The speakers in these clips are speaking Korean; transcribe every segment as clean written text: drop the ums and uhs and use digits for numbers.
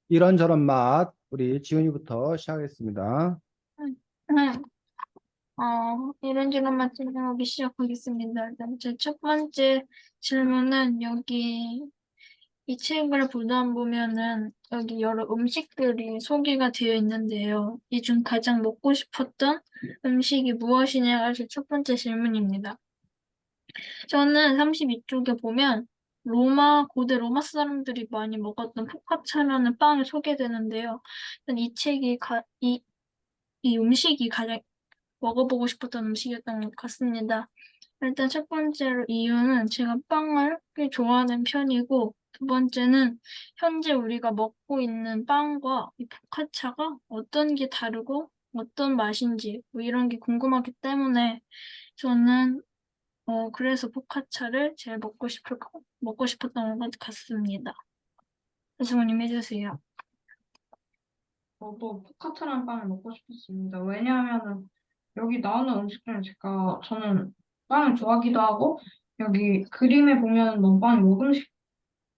이런저런 맛, 우리 지훈이부터 시작하겠습니다. 음, 음. 이런저런 질문하기 시작하겠습니다. 일단 제 첫 번째 질문은 여기 이 책을 보다 보면은 여기 여러 음식들이 소개가 되어 있는데요. 이 중 가장 먹고 싶었던 음식이 무엇이냐가 제 첫 번째 질문입니다. 저는 32쪽에 보면 고대 로마 사람들이 많이 먹었던 포카차라는 빵이 소개되는데요. 일단 이 음식이 가장 먹어보고 싶었던 음식이었던 것 같습니다. 일단 첫 번째로 이유는 제가 빵을 꽤 좋아하는 편이고, 두 번째는 현재 우리가 먹고 있는 빵과 이 포카차가 어떤 게 다르고 어떤 맛인지 뭐 이런 게 궁금하기 때문에 저는 그래서 포카차를 제일 먹고 싶었던 것 같습니다. 성우님 해주세요. 저도 포카트라는 빵을 먹고 싶었습니다. 왜냐하면은 여기 나오는 음식 중에 저는 빵을 좋아하기도 하고 여기 그림에 보면 너무 빵이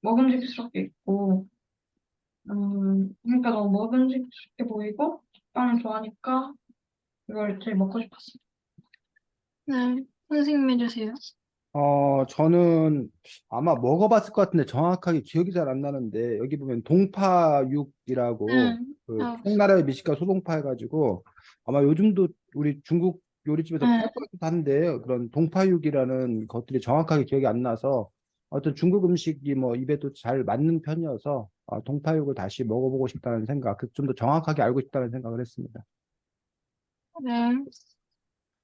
먹음직스럽게 있고 그러니까 너무 먹음직스럽게 보이고 빵을 좋아하니까 이걸 제일 먹고 싶었습니다. 네, 선생님 해주세요. 저는 아마 먹어봤을 것 같은데 정확하게 기억이 잘 안 나는데, 여기 보면 동파육이라고, 응, 그 청나라의 미식가 소동파 해가지고, 아마 요즘도 우리 중국 요리집에서 팔 응, 것 같기도 한데, 그런 동파육이라는 것들이 정확하게 기억이 안 나서, 어떤 중국 음식이 뭐 입에도 잘 맞는 편이어서, 동파육을 다시 먹어보고 싶다는 생각, 좀 더 정확하게 알고 싶다는 생각을 했습니다. 네.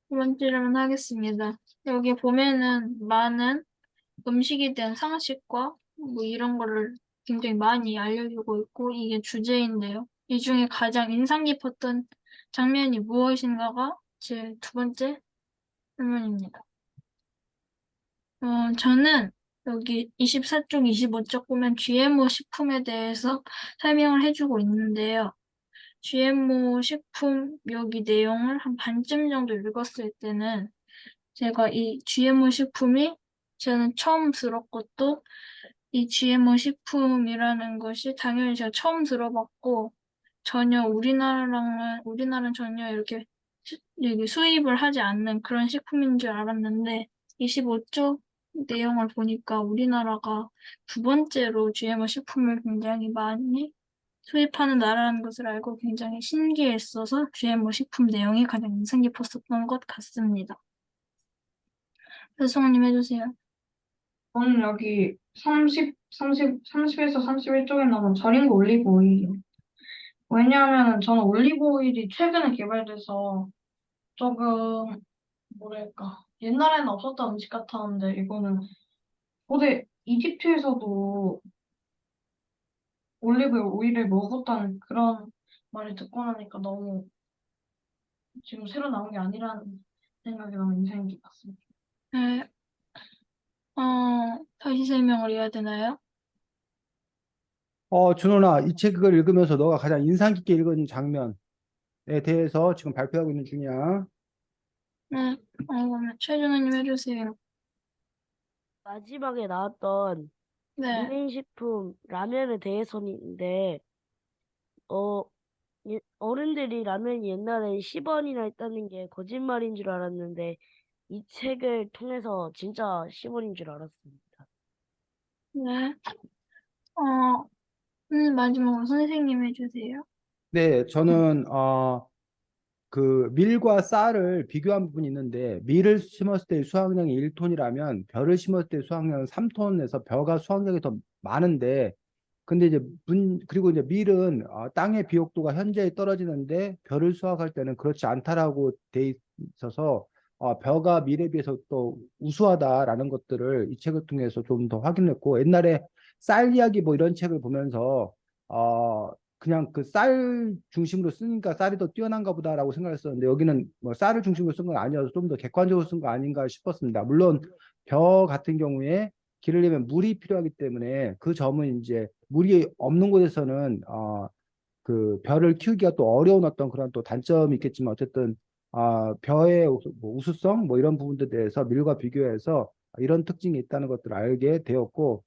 두 번째 질문 하겠습니다. 여기 보면은 많은 음식에 대한 상식과 뭐 이런 거를 굉장히 많이 알려주고 있고 이게 주제인데요. 이 중에 가장 인상 깊었던 장면이 무엇인가가 제 두 번째 질문입니다. 저는 여기 24쪽, 25쪽 보면 GMO 식품에 대해서 설명을 해주고 있는데요. GMO 식품 여기 내용을 한 반쯤 정도 읽었을 때는 제가 이 GMO 식품이 저는 처음 들었고 또 이 GMO 식품이라는 것이 당연히 제가 처음 들어봤고 전혀 우리나라는 전혀 이렇게 여기 수입을 하지 않는 그런 식품인 줄 알았는데 25쪽 내용을 보니까 우리나라가 두 번째로 GMO 식품을 굉장히 많이 수입하는 나라라는 것을 알고 굉장히 신기했어서 GMO 식품 내용이 가장 인상 깊었었던 것 같습니다. 배송님 해주세요. 저는 여기 30에서 31쪽에 나오는 절인 거 올리브 오일이요. 왜냐하면 저는 올리브 오일이 최근에 개발돼서 조금 뭐랄까 옛날에는 없었던 음식 같았는데 이거는 고대 이집트에서도 올리브 오일을 먹었다는 그런 말을 듣고 나니까 너무 지금 새로 나온 게 아니라는 생각이 너무 인상이 깊었습니다. 네, 다시 설명을 해야 되나요? 준호나, 이 책을 읽으면서 너가 가장 인상 깊게 읽은 장면에 대해서 지금 발표하고 있는 중이야. 네, 그러면 최준호님 해주세요. 마지막에 나왔던 네, 기능식품 라면에 대해서인데, 어, 어른들이 라면이 옛날에 10원이나 했다는 게 거짓말인 줄 알았는데, 이 책을 통해서 진짜 10원인 줄 알았습니다. 네, 어, 마지막으로 선생님 해주세요. 네, 저는 그 밀과 쌀을 비교한 부분이 있는데, 밀을 심었을 때 수확량이 1톤이라면 벼를 심었을 때 수확량은 3톤에서 벼가 수확량이 더 많은데, 근데 이제 그리고 이제 밀은 땅의 비옥도가 현저히 떨어지는데 벼를 수확할 때는 그렇지 않다라고 돼 있어서, 벼가 밀에 비해서 또 우수하다라는 것들을 이 책을 통해서 좀 더 확인했고, 옛날에 쌀 이야기 뭐 이런 책을 보면서 그냥 그 쌀 중심으로 쓰니까 쌀이 더 뛰어난가 보다라고 생각했었는데, 여기는 뭐 쌀을 중심으로 쓴 건 아니어서 좀 더 객관적으로 쓴 거 아닌가 싶었습니다. 물론 벼 같은 경우에 기르려면 물이 필요하기 때문에 그 점은 이제 물이 없는 곳에서는 그 벼를 키우기가 또 어려운 어떤 그런 또 단점이 있겠지만, 어쨌든 벼의 뭐 우수성 뭐 이런 부분들에 대해서 밀과 비교해서 이런 특징이 있다는 것들을 알게 되었고,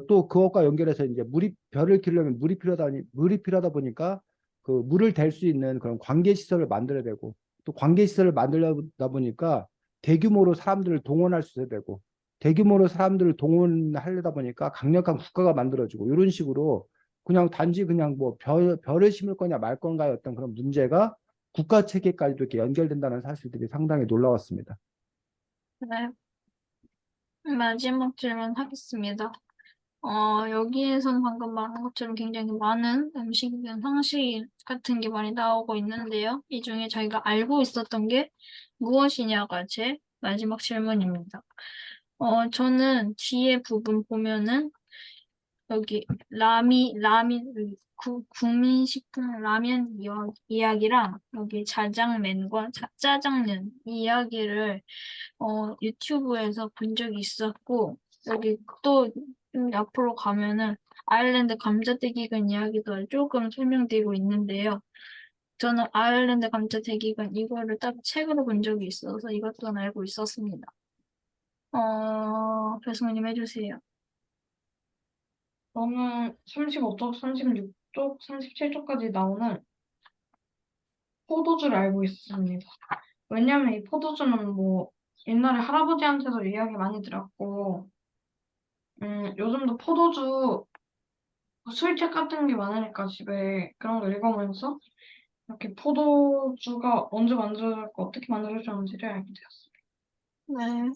또 그것과 연결해서 이제 별을 키우려면 물이 필요하다 보니까 그 물을 댈 수 있는 그런 관계 시설을 만들어야 되고 또 관계 시설을 만들다 보니까 대규모로 사람들을 동원할 수 있어야 되고 대규모로 사람들을 동원하려다 보니까 강력한 국가가 만들어지고 이런 식으로 그냥 단지 그냥 뭐 별을 심을 거냐 말 건가의 어떤 그런 문제가 국가 체계까지도 이렇게 연결된다는 사실들이 상당히 놀라웠습니다. 네, 마지막 질문 하겠습니다. 여기에서는 방금 말한 것처럼 굉장히 많은 음식이나 상식 같은 게 많이 나오고 있는데요. 이 중에 저희가 알고 있었던 게 무엇이냐가 제 마지막 질문입니다. 저는 뒤에 부분 보면은 여기 국민식품 라면 이야기랑 여기 자장면과 짜장면 이야기를 유튜브에서 본 적이 있었고, 여기 또 앞으로 가면은 아일랜드 감자튀김 이야기도 조금 설명되고 있는데요. 저는 아일랜드 감자튀김 이거를 딱 책으로 본 적이 있어서 이것 또한 알고 있었습니다. 배승우님 해주세요. 저는 35쪽, 36쪽, 37쪽까지 나오는 포도주를 알고 있습니다. 왜냐면 이 포도주는 뭐 옛날에 할아버지한테도 이야기 많이 들었고, 요즘도 포도주 술책 같은 게 많으니까 집에 그런 거 읽어보면서 이렇게 포도주가 언제 만들어졌고 어떻게 만들어졌는지를 알게 되었습니다. 네,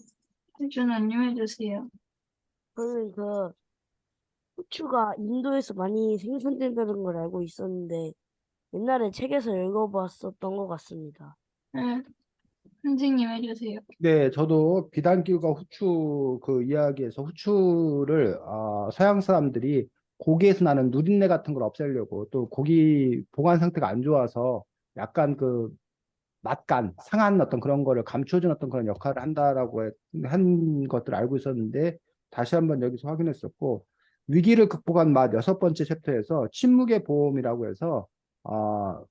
혜준아님 해주세요. 저는 후추가 인도에서 많이 생산된다는 걸 알고 있었는데 옛날에 책에서 읽어봤었던 것 같습니다. 네, 선생님 해주세요. 네, 저도 비단길과 후추 그 이야기에서 후추를 서양 사람들이 고기에서 나는 누린내 같은 걸 없애려고 또 고기 보관 상태가 안 좋아서 약간 그 맛간, 상한 어떤 그런 거를 감춰준 어떤 그런 역할을 한다라고 한 것들을 알고 있었는데 다시 한번 여기서 확인했었고 위기를 극복한 맛 여섯 번째 챕터에서 침묵의 보험이라고 해서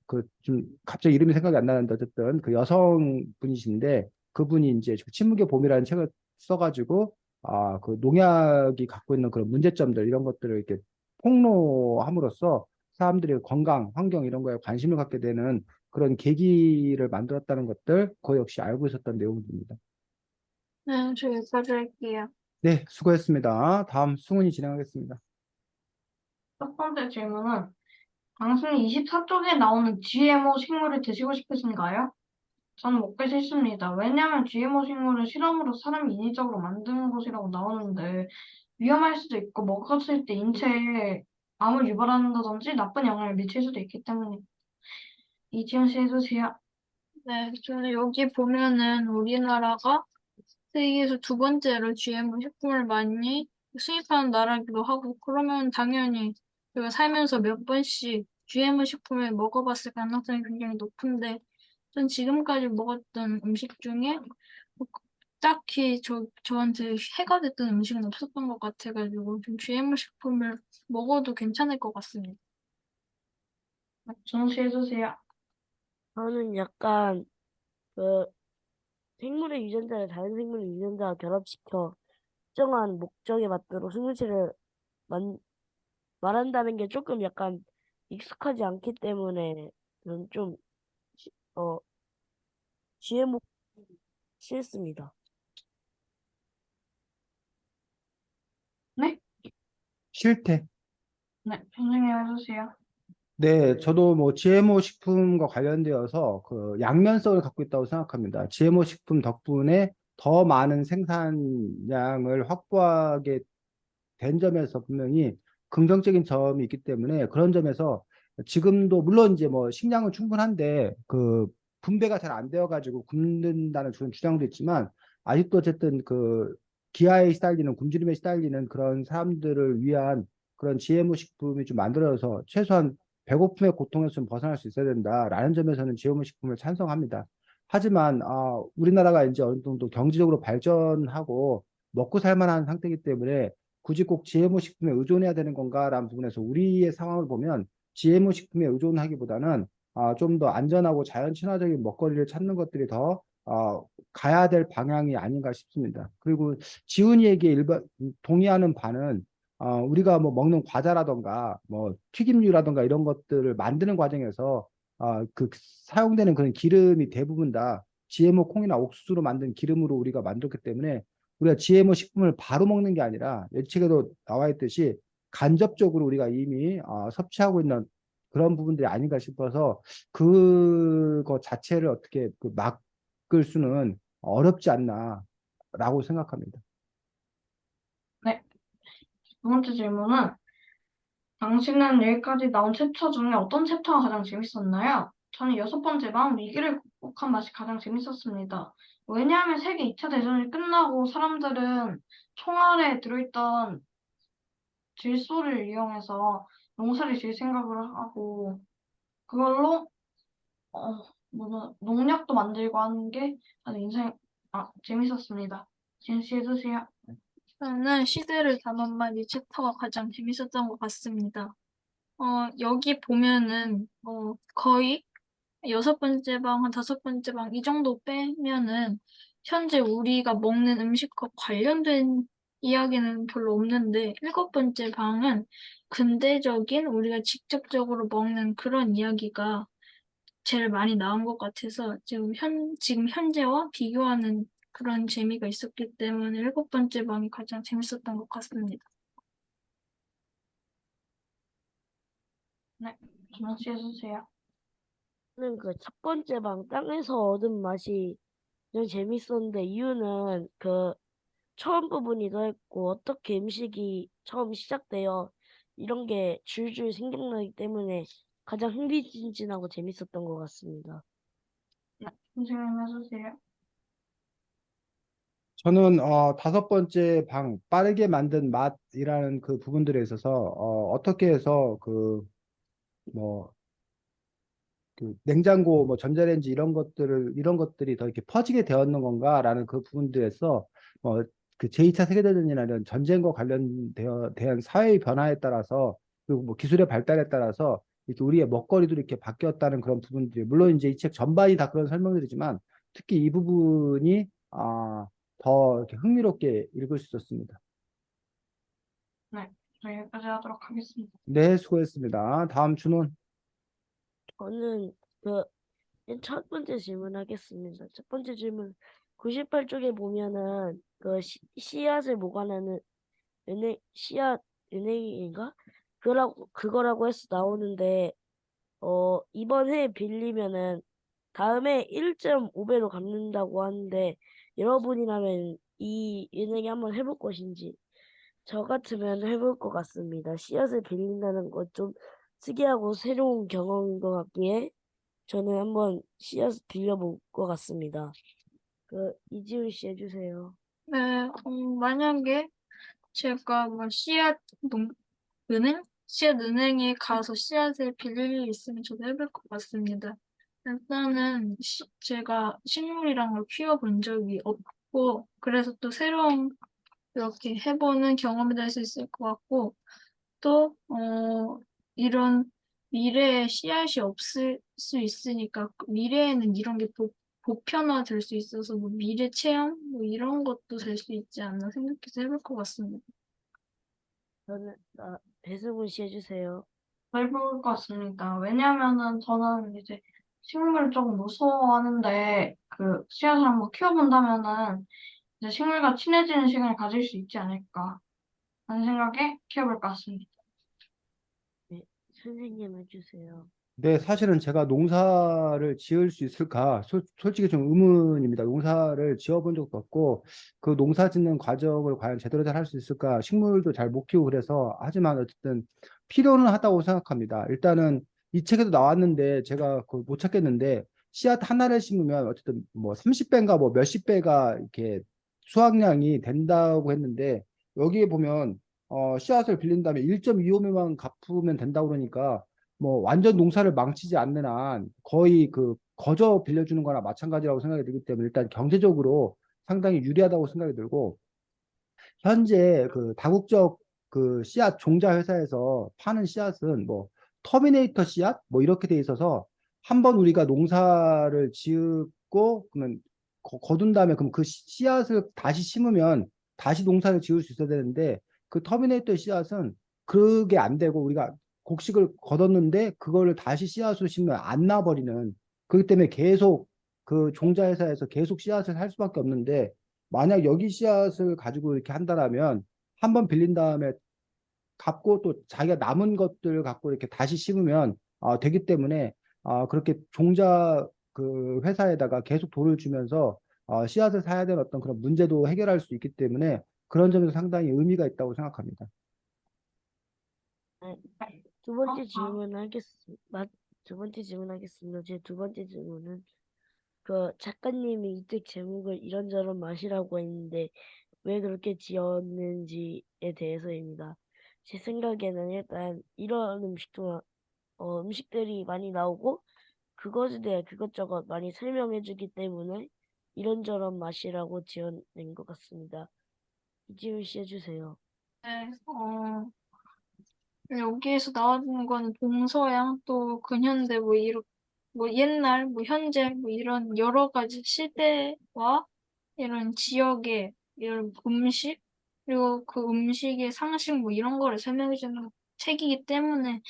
그 좀 갑자기 이름이 생각이 안 나는데 어쨌든 그 여성분이신데 그분이 이제 침묵의 보험이라는 책을 써가지고 그 농약이 갖고 있는 그런 문제점들 이런 것들을 이렇게 폭로함으로써 사람들이 건강, 환경 이런 거에 관심을 갖게 되는 그런 계기를 만들었다는 것들, 그거 역시 알고 있었던 내용들입니다. 네, 저 여기까지 할게요. 네, 수고했습니다. 다음 승훈이 진행하겠습니다. 첫 번째 질문은 당신이 24쪽에 나오는 GMO 식물을 드시고 싶으신가요? 저는 먹기 싫습니다. 왜냐하면 GMO 식물은 실험으로 사람이 인위적으로 만든 것이라고 나오는데 위험할 수도 있고 먹었을 때 인체에 암을 유발한다든지 나쁜 영향을 미칠 수도 있기 때문에 이지연 씨 해주세요. 네, 저는 여기 보면은 우리나라가 세계에서 두 번째로 GMO 식품을 많이 수입하는 나라기도 하고, 그러면 당연히 우리가 살면서 몇 번씩 GMO 식품을 먹어봤을 가능성이 굉장히 높은데, 전 지금까지 먹었던 음식 중에 뭐 딱히 저한테 해가 됐던 음식은 없었던 것 같아가지고, 좀 GMO 식품을 먹어도 괜찮을 것 같습니다. 정씨 해주세요. 저는 약간 그 생물의 유전자를 다른 생물의 유전자와 결합시켜 특정한 목적에 맞도록 생물체를 만, 말한다는 게 조금 약간 익숙하지 않기 때문에 저는 좀 어, GMO 싫습니다. 네? 실태. 네, 선생님 해주세요. 네, 저도 뭐 GMO 식품과 관련되어서 그 양면성을 갖고 있다고 생각합니다. GMO 식품 덕분에 더 많은 생산량을 확보하게 된 점에서 분명히 긍정적인 점이 있기 때문에 그런 점에서 지금도 물론 이제 뭐 식량은 충분한데 그 분배가 잘 안 되어 가지고 굶는다는 그런 주장도 있지만 아직도 어쨌든 그 기아에 시달리는 굶주림에 시달리는 그런 사람들을 위한 그런 GMO 식품이 좀 만들어서 최소한 배고픔의 고통에서 좀 벗어날 수 있어야 된다라는 점에서는 GMO 식품을 찬성합니다. 하지만 우리나라가 이제 어느 정도 경제적으로 발전하고 먹고 살 만한 상태이기 때문에 굳이 꼭 GMO 식품에 의존해야 되는 건가라는 부분에서 우리의 상황을 보면 GMO 식품에 의존하기보다는 좀 더 안전하고 자연 친화적인 먹거리를 찾는 것들이 더 가야 될 방향이 아닌가 싶습니다. 그리고 지훈이에게 동의하는 바는 우리가 뭐 먹는 과자라던가 뭐 튀김류라던가 이런 것들을 만드는 과정에서 그 사용되는 그런 기름이 대부분 다 GMO 콩이나 옥수수로 만든 기름으로 우리가 만들었기 때문에 우리가 GMO 식품을 바로 먹는 게 아니라 예측에도 나와 있듯이 간접적으로 우리가 이미 섭취하고 있는 그런 부분들이 아닌가 싶어서 그거 자체를 어떻게 그 막을 수는 어렵지 않나라고 생각합니다. 네. 두 번째 질문은 당신은 여기까지 나온 챕터 중에 어떤 챕터가 가장 재밌었나요? 저는 여섯 번째 방 위기를 극복한 맛이 가장 재밌었습니다. 왜냐하면 세계 2차 대전이 끝나고 사람들은 총알에 들어있던 질소를 이용해서 농사를 지을 생각을 하고 그걸로 농약도 만들고 하는 게 아주 재밌었습니다. 지은 씨 해주세요. 저는 시대를 담은 말 이 챕터가 가장 재밌었던 것 같습니다. 여기 보면은, 거의 여섯 번째 방, 한 다섯 번째 방, 이 정도 빼면은, 현재 우리가 먹는 음식과 관련된 이야기는 별로 없는데, 일곱 번째 방은 근대적인 우리가 직접적으로 먹는 그런 이야기가 제일 많이 나온 것 같아서, 지금 현재와 비교하는 그런 재미가 있었기 때문에 일곱 번째 방이 가장 재밌었던 것 같습니다. 네, 지은 씨 해주세요. 저는 그 첫 번째 방 땅에서 얻은 맛이 좀 재밌었는데 이유는 그 처음 부분이 더 했고 어떻게 음식이 처음 시작되어 이런 게 줄줄 생각나기 때문에 가장 흥미진진하고 재밌었던 것 같습니다. 네, 선생님 해주세요. 저는 다섯 번째 방 빠르게 만든 맛이라는 그 부분들에 있어서 어떻게 해서 뭐 그 냉장고 뭐 전자레인지 이런 것들이 더 이렇게 퍼지게 되었는 건가라는 그 부분들에서 그 제2차 세계대전이나 이런 전쟁과 관련되어 대한 사회의 변화에 따라서 그리고 뭐 기술의 발달에 따라서 이렇게 우리의 먹거리도 이렇게 바뀌었다는 그런 부분들이 물론 이제 이 책 전반이 다 그런 설명들이지만 특히 이 부분이 더 이렇게 흥미롭게 읽을 수 있었습니다. 네, 저희 여기까지 하도록 하겠습니다. 네, 수고했습니다. 다음 준원. 저는 그 첫 번째 질문 하겠습니다. 첫 번째 질문 98쪽에 보면은 그 씨앗을 보관하는 씨앗 은행인가? 그거라고 해서 나오는데 이번 해에 빌리면은 다음에 1.5배로 갚는다고 하는데 여러분이라면 이 은행에 한번 해볼 것인지 저 같으면 해볼 것 같습니다. 씨앗을 빌린다는 것 좀 특이하고 새로운 경험인 것 같기에 저는 한번 씨앗을 빌려볼 것 같습니다. 그 이지훈 씨 해주세요. 네, 만약에 제가 뭐 씨앗 은행에 가서 씨앗을 빌릴 일 있으면 저도 해볼 것 같습니다. 일단은 제가 식물이란 걸 키워본 적이 없고, 그래서 또 새로운 이렇게 해보는 경험이 될 수 있을 것 같고, 또, 이런 미래에 씨앗이 없을 수 있으니까, 미래에는 이런 게 보편화될 수 있어서, 뭐 미래 체험? 뭐 이런 것도 될 수 있지 않나 생각해서 해볼 것 같습니다. 저는 배승훈 씨 해주세요. 해볼 것 같습니다. 왜냐면은 저는 이제 식물을 조금 무서워하는데 그 씨앗을 한번 키워본다면은 이제 식물과 친해지는 시간을 가질 수 있지 않을까 하는 생각에 키워볼 것 같습니다. 네, 선생님 해주세요. 네, 사실은 제가 농사를 지을 수 있을까? 솔직히 좀 의문입니다. 농사를 지어본 적도 없고, 그 농사 짓는 과정을 과연 제대로 잘 할 수 있을까? 식물도 잘 못 키우고 그래서, 하지만 어쨌든 필요는 하다고 생각합니다. 일단은 이 책에도 나왔는데, 제가 그걸 못 찾겠는데, 씨앗 하나를 심으면 어쨌든 뭐 30배인가 뭐 몇십 배가 이렇게 수확량이 된다고 했는데, 여기에 보면, 씨앗을 빌린 다음에 1.25배만 갚으면 된다고 그러니까, 뭐 완전 농사를 망치지 않는 한 거의 그 거저 빌려주는 거나 마찬가지라고 생각이 들기 때문에 일단 경제적으로 상당히 유리하다고 생각이 들고 현재 그 다국적 그 씨앗 종자 회사에서 파는 씨앗은 뭐 터미네이터 씨앗 뭐 이렇게 돼 있어서 한번 우리가 농사를 짓고 그러면 거둔 다음에 그럼 그 씨앗을 다시 심으면 다시 농사를 지을 수 있어야 되는데 그 터미네이터 씨앗은 그게 안 되고 우리가 곡식을 거뒀는데 그거를 다시 씨앗으로 심으면 안 나버리는 그렇기 때문에 계속 그 종자회사에서 계속 씨앗을 살 수밖에 없는데 만약 여기 씨앗을 가지고 이렇게 한다라면 한 번 빌린 다음에 갚고 또 자기가 남은 것들 갖고 이렇게 다시 심으면 되기 때문에 그렇게 종자 그 회사에다가 계속 돈을 주면서 씨앗을 사야 되는 어떤 그런 문제도 해결할 수 있기 때문에 그런 점에서 상당히 의미가 있다고 생각합니다. 네, 두 번째 아, 질문 하겠습니다. 두 번째 질문 하겠습니다. 제 두 번째 질문은 그 작가님이 이 책 제목을 이런저런 맛이라고 했는데 왜 그렇게 지었는지에 대해서입니다. 제 생각에는 일단 이런 음식들이 많이 나오고 그것에 대해 그것저것 많이 설명해주기 때문에 이런저런 맛이라고 지어낸 것 같습니다. 이지훈 씨 해주세요. 네, 여기에서 나오는 거는 동서양 또 근현대 뭐 옛날 뭐 현재 뭐 이런 여러 가지 시대와 이런 지역의 이런 음식 그리고 그 음식의 상식 뭐 이런 거를 설명해 주는 책이기 때문에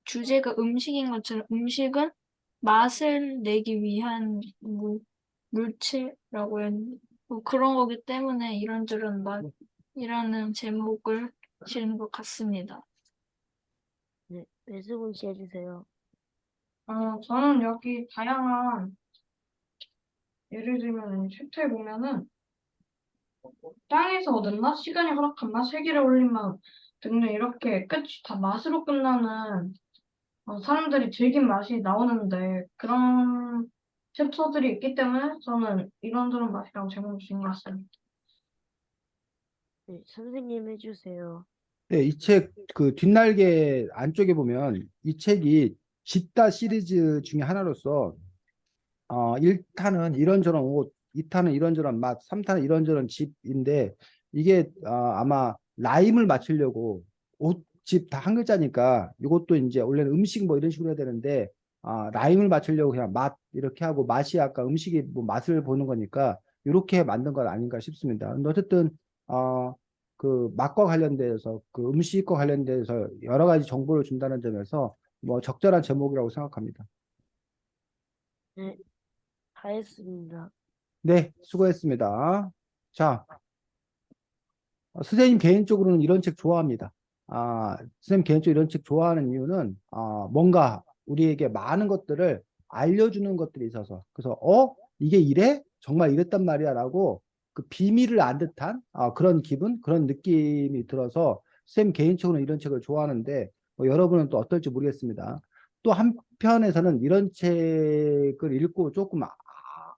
주제가 음식인 것처럼 음식은 맛을 내기 위한 물체라고 해야 되나? 뭐 그런 거기 때문에 이런저런 맛이라는 제목을 지은 것 같습니다. 네, 배수근 씨 해주세요. 저는 여기 다양한 예를 들면 챕터에 보면은 땅에서 얻은 맛, 시간이 허락한 맛, 세계를 올린 맛 등등 이렇게 끝이 다 맛으로 끝나는 사람들이 즐긴 맛이 나오는데 그런 챕터들이 있기 때문에 저는 이런저런 맛이라고 제목을 지은 것 같습니다. 네, 선생님 해주세요. 네, 이 책 그 뒷날개 안쪽에 보면 이 책이 집다 시리즈 중에 하나로서 1탄은 이런저런 옷, 2탄은 이런저런 맛, 3탄은 이런저런 집인데 이게 아마 라임을 맞추려고 옷집 다 한 글자니까 이것도 이제 원래는 음식 뭐 이런 식으로 해야 되는데 라임을 맞추려고 그냥 맛 이렇게 하고 맛이 아까 음식이 뭐 맛을 보는 거니까 이렇게 만든 건 아닌가 싶습니다. 근데 어쨌든 그 맛과 관련돼서 그 음식과 관련돼서 여러 가지 정보를 준다는 점에서 뭐 적절한 제목이라고 생각합니다. 네, 다 했습니다. 네, 수고했습니다. 자, 선생님 개인적으로는 이런 책 좋아합니다. 선생님 개인적으로 이런 책 좋아하는 이유는 뭔가 우리에게 많은 것들을 알려주는 것들이 있어서 그래서 이게 이래? 정말 이랬단 말이야라고 그 비밀을 안 듯한 그런 기분, 그런 느낌이 들어서 선생님 개인적으로는 이런 책을 좋아하는데 여러분은 또 어떨지 모르겠습니다. 또 한편에서는 이런 책을 읽고 조금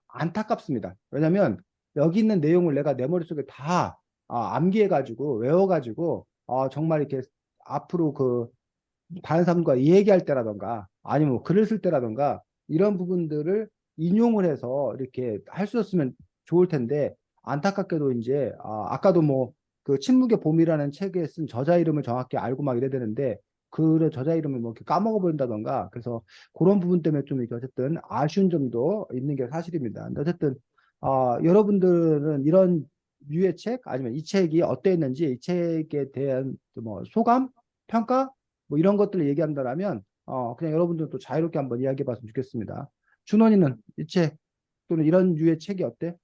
안타깝습니다. 왜냐하면 여기 있는 내용을 내가 내 머릿속에 다 암기해가지고 외워가지고 정말 이렇게 앞으로 그 다른 사람과 얘기할 때라던가 아니면 뭐 글을 쓸 때라던가 이런 부분들을 인용을 해서 이렇게 할 수 있으면 좋을 텐데 안타깝게도 이제 아까도 뭐 그 침묵의 봄이라는 책에 쓴 저자 이름을 정확히 알고 막 이래야 되는데 그 저자 이름을 뭐 이렇게 까먹어 버린다던가 그래서 그런 부분 때문에 좀 이렇게 어쨌든 아쉬운 점도 있는 게 사실입니다. 근데 어쨌든 여러분들은 이런 류의 책 아니면 이 책이 어땠는지 이 책에 대한 뭐 소감, 평가 뭐 이런 것들을 얘기한다라면 그냥 여러분들 또 자유롭게 한번 이야기해 봤으면 좋겠습니다. 준원이는 이 책 또는 이런 류의 책이 어때?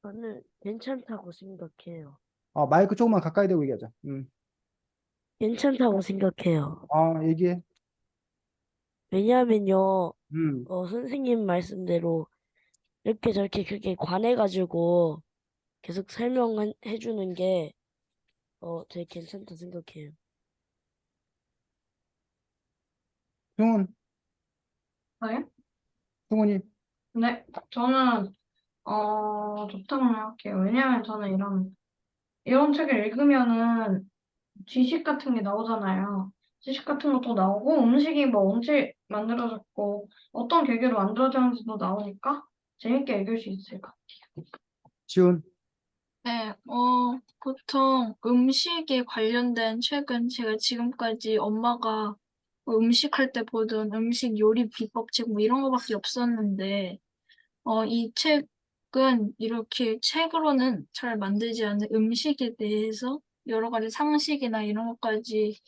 저는 괜찮다고 생각해요. 마이크 조금만 가까이 대고 얘기하자. 괜찮다고 생각해요. 얘기해. 왜냐하면요, 음, 선생님 말씀대로 이렇게 저렇게 그렇게 관해가지고 계속 설명해주는 게, 되게 괜찮다 생각해요. 승훈, 네? 승훈이 네, 저는 좋다고 생각해요. 왜냐하면 저는 이런 책을 읽으면은 지식 같은 게 나오잖아요. 지식 같은 것도 나오고 음식이 뭐 언제 만들어졌고 어떤 계기로 만들어졌는지도 나오니까 재밌게 읽을 수 있을 것 같아요. 지훈. 네, 보통 음식에 관련된 책은 제가 지금까지 엄마가 뭐 음식할 때 보던 음식 요리 비법책 뭐 이런 거밖에 없었는데, 이 책은 음식은 이렇게 책으로는 잘 만들지 않는 음식에 대해서 여러 가지 상식이나 이런 것까지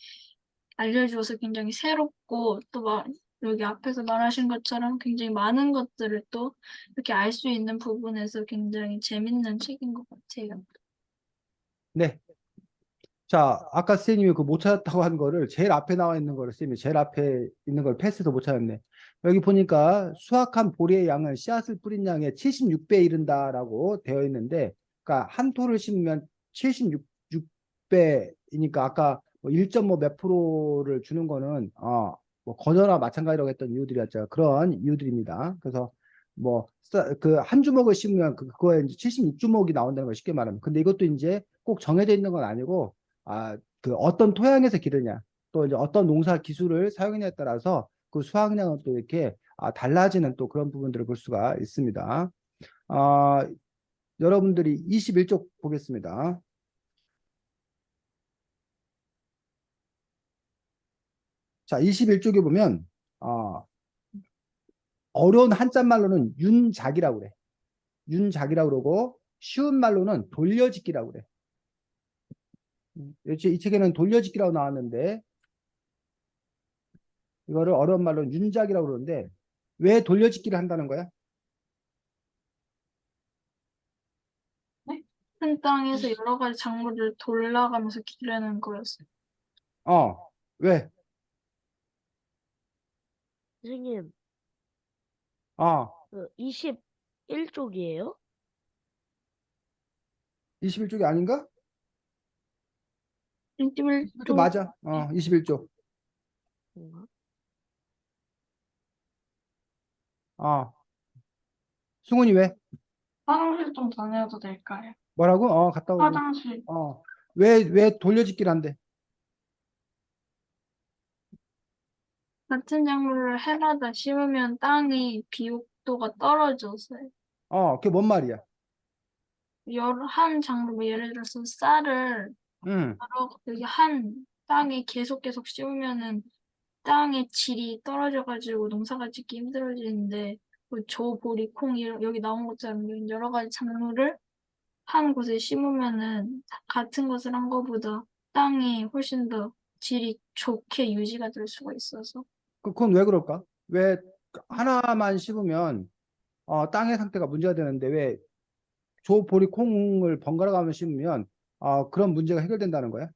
알려주어서 굉장히 새롭고 또 여기 앞에서 말하신 것처럼 굉장히 많은 것들을 또 이렇게 알 수 있는 부분에서 굉장히 재밌는 책인 것 같아요. 네. 자, 아까 선생님이 그 못 찾았다고 한 거를 제일 앞에 나와 있는 거를 선생님이 제일 앞에 있는 걸 패스해서 못 찾았네. 여기 보니까 수확한 보리의 양은 씨앗을 뿌린 양의 76배에 이른다라고 되어 있는데, 그러니까 한 토를 심으면 76배이니까 아까 뭐 1.5 몇 프로를 주는 거는 뭐 건어나 마찬가지라고 했던 이유들이었죠. 그런 이유들입니다. 그래서 뭐 그 한 주먹을 심으면 그거에 이제 76주먹이 나온다는 걸 쉽게 말하면. 근데 이것도 이제 꼭 정해져 있는 건 아니고 그 어떤 토양에서 기르냐, 또 이제 어떤 농사 기술을 사용하냐에 따라서 그 수확량은 또 이렇게 달라지는 또 그런 부분들을 볼 수가 있습니다. 아, 여러분들이 21쪽 보겠습니다. 자, 21쪽에 보면 어려운 한자말로는 윤작이라고 그래. 윤작이라고 그러고 쉬운 말로는 돌려짓기라고 그래. 이 책에는 돌려짓기라고 나왔는데 이거를 어려운 말로는 윤작이라고 그러는데 왜 돌려짓기를 한다는 거야? 네? 큰 땅에서 여러 가지 작물을 돌아가면서 기르는 거였어요. 왜? 선생님, 어, 그 21쪽이에요? 21쪽이 아닌가? 21쪽 21쪽 맞아. 21쪽. 승훈이 왜? 화장실 좀 다녀도 될까요? 뭐라고? 갔다 오고. 화장실. 왜 돌려짓기를 한대? 같은 작물을 해마다 심으면 땅이 비옥도가 떨어져서요. 그게 뭔 말이야? 한 작물, 뭐 예를 들어서 쌀을 응. 여기 한 땅에 계속 심으면은 땅의 질이 떨어져가지고 농사가 짓기 힘들어지는데 그 조, 보리, 콩 여기 나온 것처럼 여러 가지 작물을 한 곳에 심으면은 같은 것을 한 것보다 땅이 훨씬 더 질이 좋게 유지가 될 수가 있어서 그건 왜 그럴까? 왜 하나만 심으면 땅의 상태가 문제가 되는데 왜 조보리 콩을 번갈아 가며 심으면 그런 문제가 해결된다는 거야?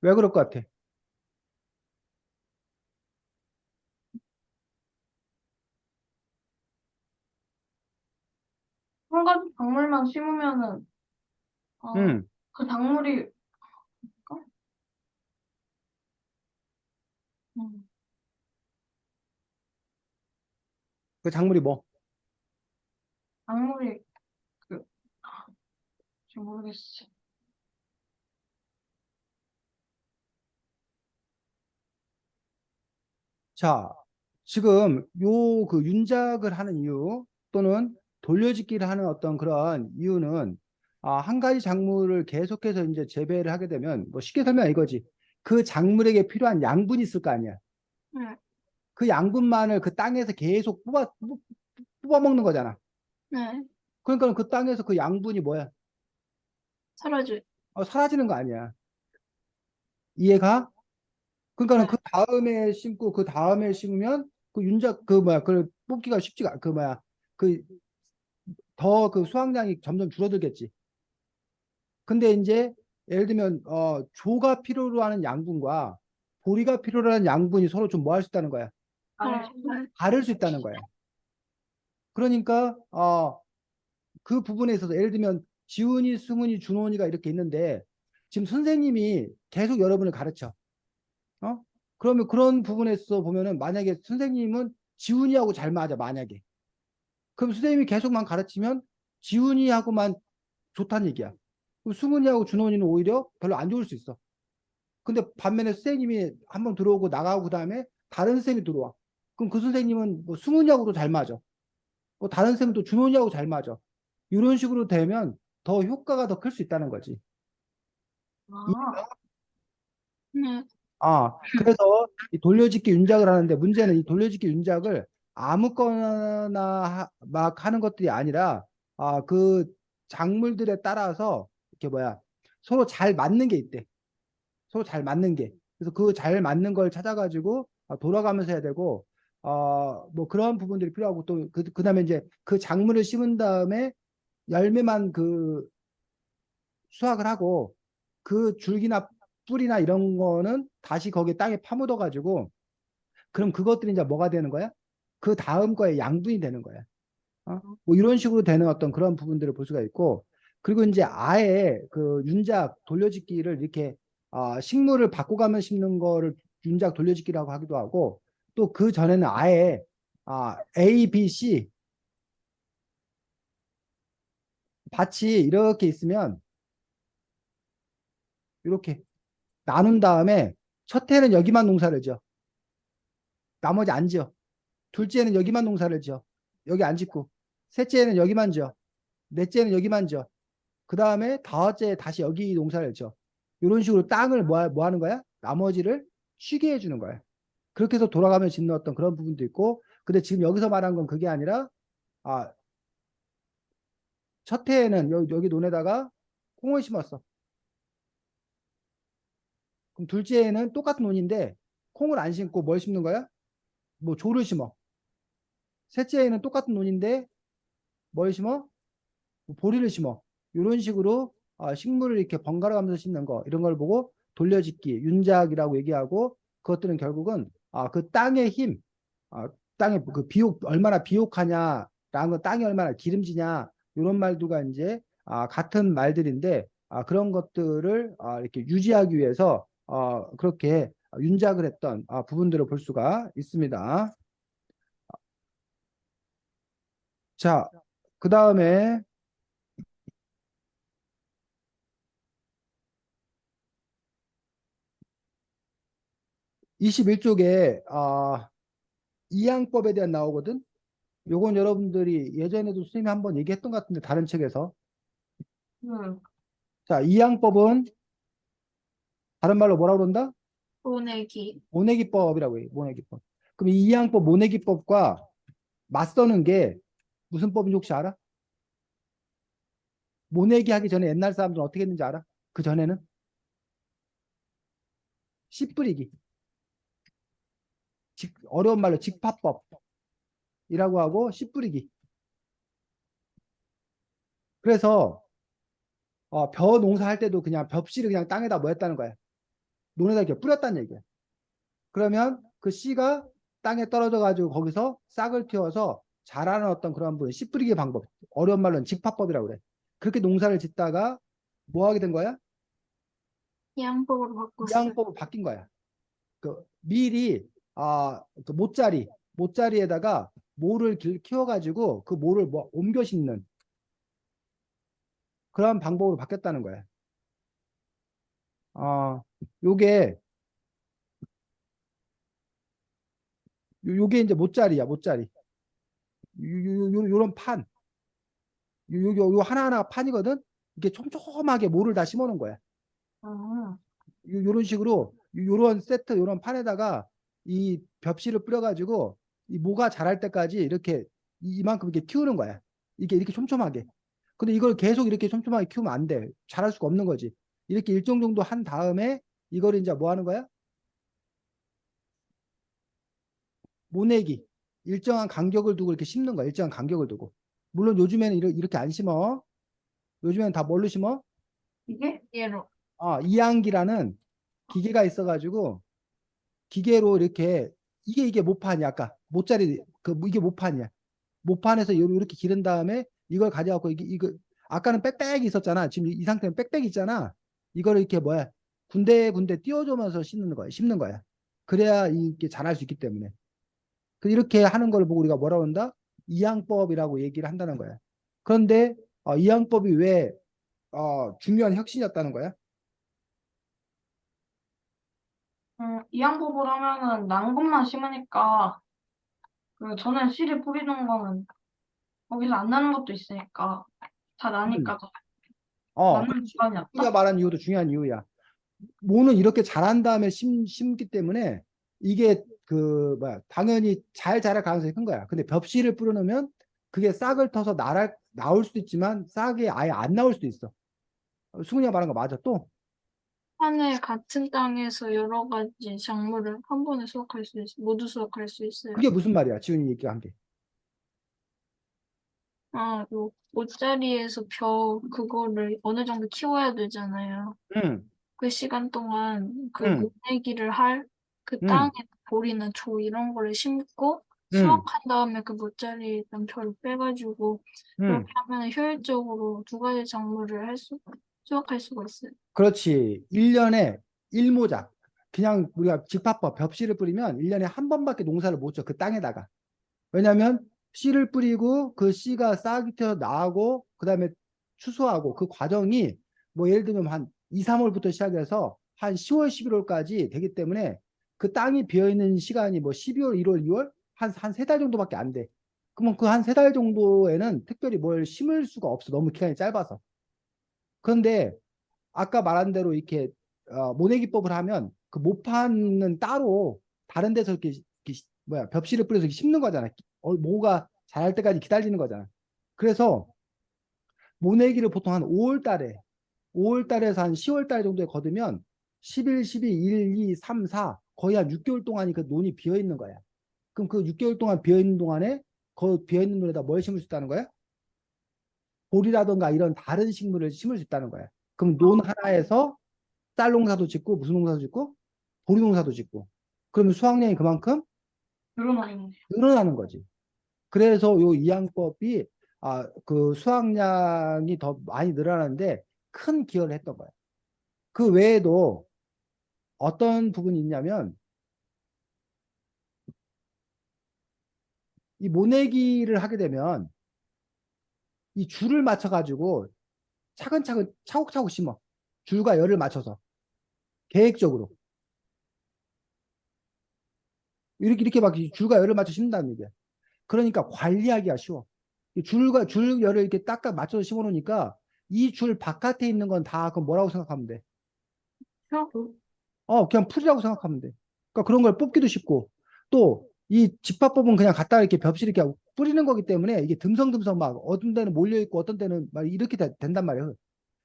왜 그럴 것 같아? 한 가지 작물만 심으면은 응. 그 작물이 음. 그 작물이 뭐? 작물이 그 잘 모르겠어. 자, 지금 요 그 윤작을 하는 이유 또는 돌려짓기를 하는 어떤 그런 이유는 한 가지 작물을 계속해서 이제 재배를 하게 되면 뭐 쉽게 설명 이거지. 그 작물에게 필요한 양분이 있을 거 아니야. 네, 그 양분만을 그 땅에서 계속 뽑아 먹는 거잖아. 네, 그러니까 그 땅에서 그 양분이 뭐야? 사라져요. 사라지는 거 아니야. 이해가? 그러니까는 네, 그 다음에 심고 그 다음에 심으면 그 윤작 그 뭐야 그 뽑기가 쉽지가 그 뭐야 그 더 그 수확량이 점점 줄어들겠지. 근데 이제 예를 들면 조가 필요로 하는 양분과 보리가 필요로 하는 양분이 서로 좀 뭐 할 수 있다는 거야. 네. 다를 수 있다는 거야. 그러니까 그 부분에 있어서 예를 들면 지훈이, 승훈이, 준원이가 이렇게 있는데 지금 선생님이 계속 여러분을 가르쳐. 어? 그러면 그런 부분에서 보면은 만약에 선생님은 지훈이하고 잘 맞아 만약에 그럼 선생님이 계속만 가르치면 지훈이하고만 좋다는 얘기야. 그럼 승훈이하고 준원이는 오히려 별로 안 좋을 수 있어. 근데 반면에 선생님이 한번 들어오고 나가고 그다음에 다른 선생님이 들어와. 그럼 그 선생님은 뭐 승훈이하고도 잘 맞아. 뭐 다른 선생님도 준원이하고 잘 맞아. 이런 식으로 되면 더 효과가 더 클 수 있다는 거지. 아, 네. 그래서 이 돌려짓기 윤작을 하는데 문제는 이 돌려짓기 윤작을 아무거나 막 하는 것들이 아니라 그 작물들에 따라서 이렇게 뭐야 서로 잘 맞는 게 있대. 서로 잘 맞는 게. 그래서 그 잘 맞는 걸 찾아가지고 돌아가면서 해야 되고 뭐 그런 부분들이 필요하고 또 그다음에 이제 그 작물을 심은 다음에 열매만 그 수확을 하고 그 줄기나 뿌리나 이런 거는 다시 거기 땅에 파묻어 가지고 그럼 그것들이 이제 뭐가 되는 거야? 그 다음 거에 양분이 되는 거야. 뭐 이런 식으로 되는 어떤 그런 부분들을 볼 수가 있고 그리고 이제 아예 그 윤작 돌려짓기를 이렇게 식물을 바꿔가며 심는 거를 윤작 돌려짓기라고 하기도 하고 또 그 전에는 아예 A, B, C 밭이 이렇게 있으면 이렇게 나눈 다음에 첫 해는 여기만 농사를 지어. 나머지 안 지어. 둘째는 여기만 농사를 지어. 여기 안 짓고. 셋째는 여기만 지어. 넷째는 여기만 지어. 그 다음에 다섯째 다시 여기 농사를 지어. 이런 식으로 땅을 뭐 하는 거야? 나머지를 쉬게 해주는 거야. 그렇게 해서 돌아가며 짓는 어떤 그런 부분도 있고, 근데 지금 여기서 말한 건 그게 아니라, 아, 첫 해에는 여기 논에다가 콩을 심었어. 그럼 둘째 해에는 똑같은 논인데, 콩을 안 심고 뭘 심는 거야? 뭐 조를 심어. 셋째 해에는 똑같은 논인데, 뭘 심어? 뭐 보리를 심어. 이런 식으로 식물을 이렇게 번갈아 가면서 심는 거 이런 걸 보고 돌려짓기, 윤작이라고 얘기하고 그것들은 결국은 그 땅의 힘, 땅의 그 비옥 얼마나 비옥하냐라는 건 땅이 얼마나 기름지냐 이런 말도가 이제 같은 말들인데 그런 것들을 이렇게 유지하기 위해서 그렇게 윤작을 했던 부분들을 볼 수가 있습니다. 자, 그 다음에 (21) 쪽에 이양법에 대한 나오거든. 요건 여러분들이 예전에도 선생님이 한번 얘기했던 것 같은데 다른 책에서. 자, 이양법은 다른 말로 뭐라 그런다? 보내기. 모내기법이라고 해요. 모내기법. 그럼 이 이양법 모내기법과 맞서는 게 무슨 법인지 혹시 알아? 모내기 하기 전에 옛날 사람들은 어떻게 했는지 알아? 그 전에는 씨 뿌리기. 어려운 말로 직파법이라고 하고 씨 뿌리기. 그래서 벼 농사할 때도 그냥 벽씨를 그냥 땅에다 뭐 했다는 거야. 논에다 이렇게 뿌렸다는 얘기야. 그러면 그 씨가 땅에 떨어져 가지고 거기서 싹을 틔워서 자라는 어떤 그런 분 씨 뿌리기 방법 어려운 말로는 직파법이라고 그래. 그렇게 농사를 짓다가 뭐 하게 된 거야? 양법으로 이 바꿨어요. 양법으로 바뀐 거야. 그 밀이 그 모짜리에다가 모를 키워 가지고 그 모를 뭐 옮겨 심는 그런 방법으로 바뀌었다는 거야. 요게 요게 이제 모짜리야, 모짜리. 요런 판. 요 하나하나가 판이거든. 이게 촘촘하게 모를 다 심어 놓은 거야. 아, 요런 식으로 요런 세트 요런 판에다가 이 벽실을 뿌려가지고 이 모가 자랄 때까지 이렇게 이만큼 이렇게 키우는 거야. 이게 이렇게 촘촘하게. 근데 이걸 계속 이렇게 촘촘하게 키우면 안 돼. 자랄 수가 없는 거지. 이렇게 일정 정도 한 다음에 이걸 이제 뭐 하는 거야? 모내기. 일정한 간격을 두고 이렇게 심는 거야. 일정한 간격을 두고. 물론 요즘에는 이렇게 안 심어. 요즘에는 다 뭘로 심어? 이게? 예로. 이항기라는 기계가 있어가지고 기계로 이렇게 이게 모판이야. 아까 모짜리 이게 모판이야. 모판에서 이렇게 기른 다음에 이걸 가져갖고 이거 아까는 빽빽이 있었잖아. 지금 이 상태는 빽빽이 있잖아. 이거를 이렇게 뭐야 군데 띄워주면서 심는 거야. 그래야 이게 자랄 수 있기 때문에. 이렇게 하는 걸 보고 우리가 뭐라고 한다? 이항법이라고 얘기를 한다는 거야. 그런데 이항법이 왜 중요한 혁신이었다는 거야? 이 양법을 하면은 난 것만 심으니까 그 전에 씨를 뿌리는 거는 거기서 안 나는 것도 있으니까 다 음. 나니까 더 어, 나는 그렇지. 공간이 우리가 없다? 말한 이유도 중요한 이유야. 모는 이렇게 자란 다음에 심기 때문에 이게 그 뭐야 당연히 잘 자랄 가능성이 큰 거야. 근데 벽씨를 뿌려놓으면 그게 싹을 터서 나올 수도 있지만 싹이 아예 안 나올 수도 있어. 수근이가 말한 거 맞아 또? 한 해 같은 땅에서 여러 가지 작물을 한 번에 모두 수확할 수 있어요. 그게 무슨 말이야? 지훈이 얘기한 게. 아, 요 옷자리에서 그거를 어느 정도 키워야 되잖아요. 응, 그 시간 동안 그 응, 모내기를 할 그 땅에 응, 보리나 조 이런 거를 심고 응, 수확한 다음에 그 모짜리에 있던 벼를 빼가지고 응. 그렇게 하면 효율적으로 두 가지 작물을 수확할 수가 있어요. 그렇지. 1년에 1모작. 그냥 우리가 집합법 벽씨를 뿌리면 1년에 한 번밖에 농사를 못 줘. 그 땅에다가. 왜냐하면 씨를 뿌리고 그 씨가 싹이 튀어 나오고 그다음에 추수하고 그 과정이 뭐 예를 들면 한 2, 3월부터 시작해서 한 10월, 11월까지 되기 때문에 그 땅이 비어 있는 시간이 뭐 12월, 1월, 2월 한 세 달 정도밖에 안 돼. 그러면 그 한 세 달 정도에는 특별히 뭘 심을 수가 없어. 너무 기간이 짧아서. 그런데 아까 말한 대로 이렇게 모내기법을 하면 그 모판은 따로 다른 데서 이렇게 뭐야 벽실을 뿌려서 이렇게 심는 거잖아. 모가 자랄 때까지 기다리는 거잖아. 그래서 모내기를 보통 한 5월 달에 5월 달에서 한 10월 달 정도에 거두면 11, 12, 1, 2, 3, 4 거의 한 6개월 동안이 그 논이 비어 있는 거야. 그럼 그 6개월 동안 비어 있는 동안에 그 비어 있는 논에다 뭘 심을 수 있다는 거야? 보리라든가 이런 다른 식물을 심을 수 있다는 거야. 그럼 논 하나에서 쌀 농사도 짓고 무슨 농사도 짓고 보리 농사도 짓고 그러면 수확량이 그만큼 늘어나겠네요. 늘어나는 거지. 그래서 요 이양법이 그 수확량이 더 많이 늘어나는데 큰 기여를 했던 거야. 그 외에도 어떤 부분이 있냐면 이 모내기를 하게 되면 이 줄을 맞춰 가지고 차근차근 차곡차곡 심어. 줄과 열을 맞춰서 계획적으로 이렇게 막 줄과 열을 맞춰 심는다는 얘기야. 그러니까 관리하기가 쉬워. 이 줄과 줄열을 이렇게 딱딱 맞춰서 심어 놓으니까 이 줄 바깥에 있는 건 다 그럼 뭐라고 생각하면 돼? 그냥 풀이라고 생각하면 돼. 그러니까 그런 걸 뽑기도 쉽고 또 이 집합법은 그냥 갖다 이렇게 벽실 이렇게 뿌리는 거기 때문에 이게 듬성듬성 막 어떤 데는 몰려 있고 어떤 데는 막 이렇게 된단 말이에요.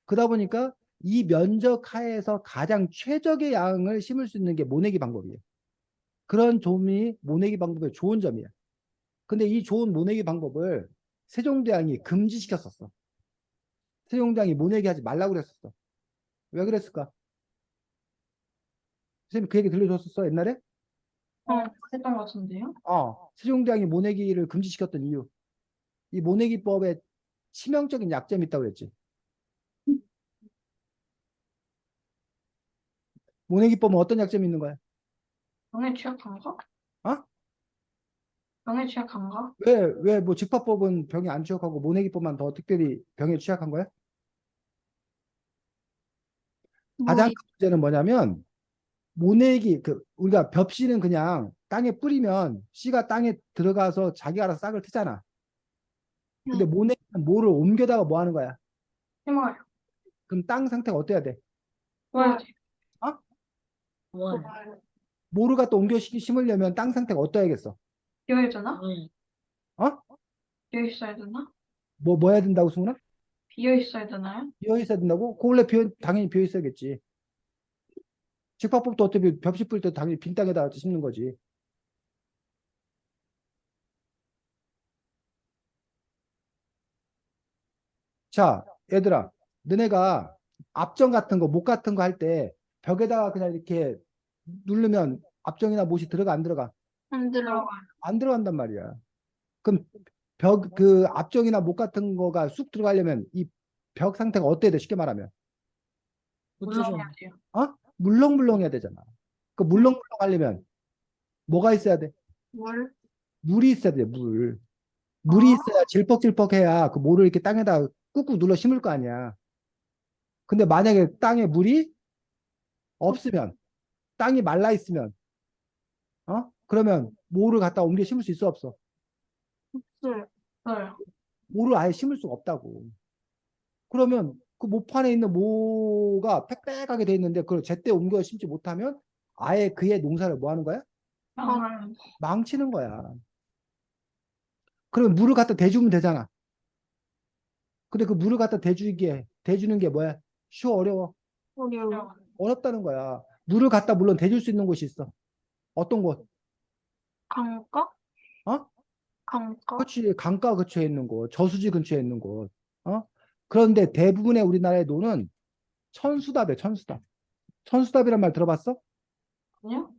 그러다 보니까 이 면적 하에서 가장 최적의 양을 심을 수 있는 게 모내기 방법이에요. 그런 점이 모내기 방법의 좋은 점이야. 근데 이 좋은 모내기 방법을 세종대왕이 금지시켰었어. 세종대왕이 모내기 하지 말라고 그랬었어. 왜 그랬을까? 선생님 그 얘기 들려줬었어, 옛날에? 했던 것 같은데요? 세종대왕이 모내기를 금지시켰던 이유. 이 모내기법에 치명적인 약점이 있다고 그랬지. 모내기법은 어떤 약점이 있는 거야? 병에 취약한가? 어? 병에 취약한가? 왜 뭐 직파법은 병에 안 취약하고 모내기법만 더 특별히 병에 취약한 거야? 뭐, 가장 큰 문제는 뭐냐면 모내기 우리가 벽씨는 그냥 땅에 뿌리면 씨가 땅에 들어가서 자기 알아서 싹을 트잖아. 근데 모내기는 모를 옮겨다가 뭐 하는 거야? 심어요. 그럼 땅 상태가 어때야 돼? 좋아야지. 어? 월. 모를 갖다 옮겨 심으려면 땅 상태가 어떠야겠어? 비어야 되나? 어? 비어 있어야 되나? 뭐 해야 된다고 승훈아? 비어 있어야 되나요? 비어 있어야 된다고? 그 원래 당연히 비어 있어야겠지. 집합법도 어차피 벽지 뿌릴 때 당연히 빈 땅에다 심는 거지. 자, 얘들아, 너네가 압정 같은 거, 못 같은 거 할 때 벽에다가 그냥 이렇게 누르면 압정이나 못이 들어가 안 들어가? 안 들어. 들어가요. 안 들어간단 말이야. 그럼 압정이나 못 같은 거가 쑥 들어가려면 이 벽 상태가 어때야 돼? 쉽게 말하면. 물러내야 돼요. 물렁물렁해야 되잖아. 그 물렁물렁 하려면 뭐가 있어야 돼? 뭘? 물이 있어야 돼, 물. 물이 아, 있어야 질퍽질퍽해야 그 모를 이렇게 땅에다 꾹꾹 눌러 심을 거 아니야. 근데 만약에 땅에 물이 없으면, 땅이 말라 있으면, 그러면 모를 갖다 옮겨 심을 수 있어, 없어? 없어요. 없어요. 모를 아예 심을 수가 없다고. 그러면 그 모판에 있는 모가 빽빽하게 돼 있는데 그걸 제때 옮겨 심지 못하면 아예 그의 농사를 뭐 하는 거야? 아, 망치는 거야. 그러면 물을 갖다 대주면 되잖아. 근데 그 물을 갖다 대주는 게 뭐야? 쉬워, 어려워? 어려워. 어렵다는 거야. 물을 갖다 물론 대줄 수 있는 곳이 있어. 어떤 곳? 강가? 어? 강가? 그렇지. 강가 근처에 있는 곳, 저수지 근처에 있는 곳. 어? 그런데 대부분의 우리나라의 노는 천수답이야, 천수답. 천수답이란 말 들어봤어? 아니요?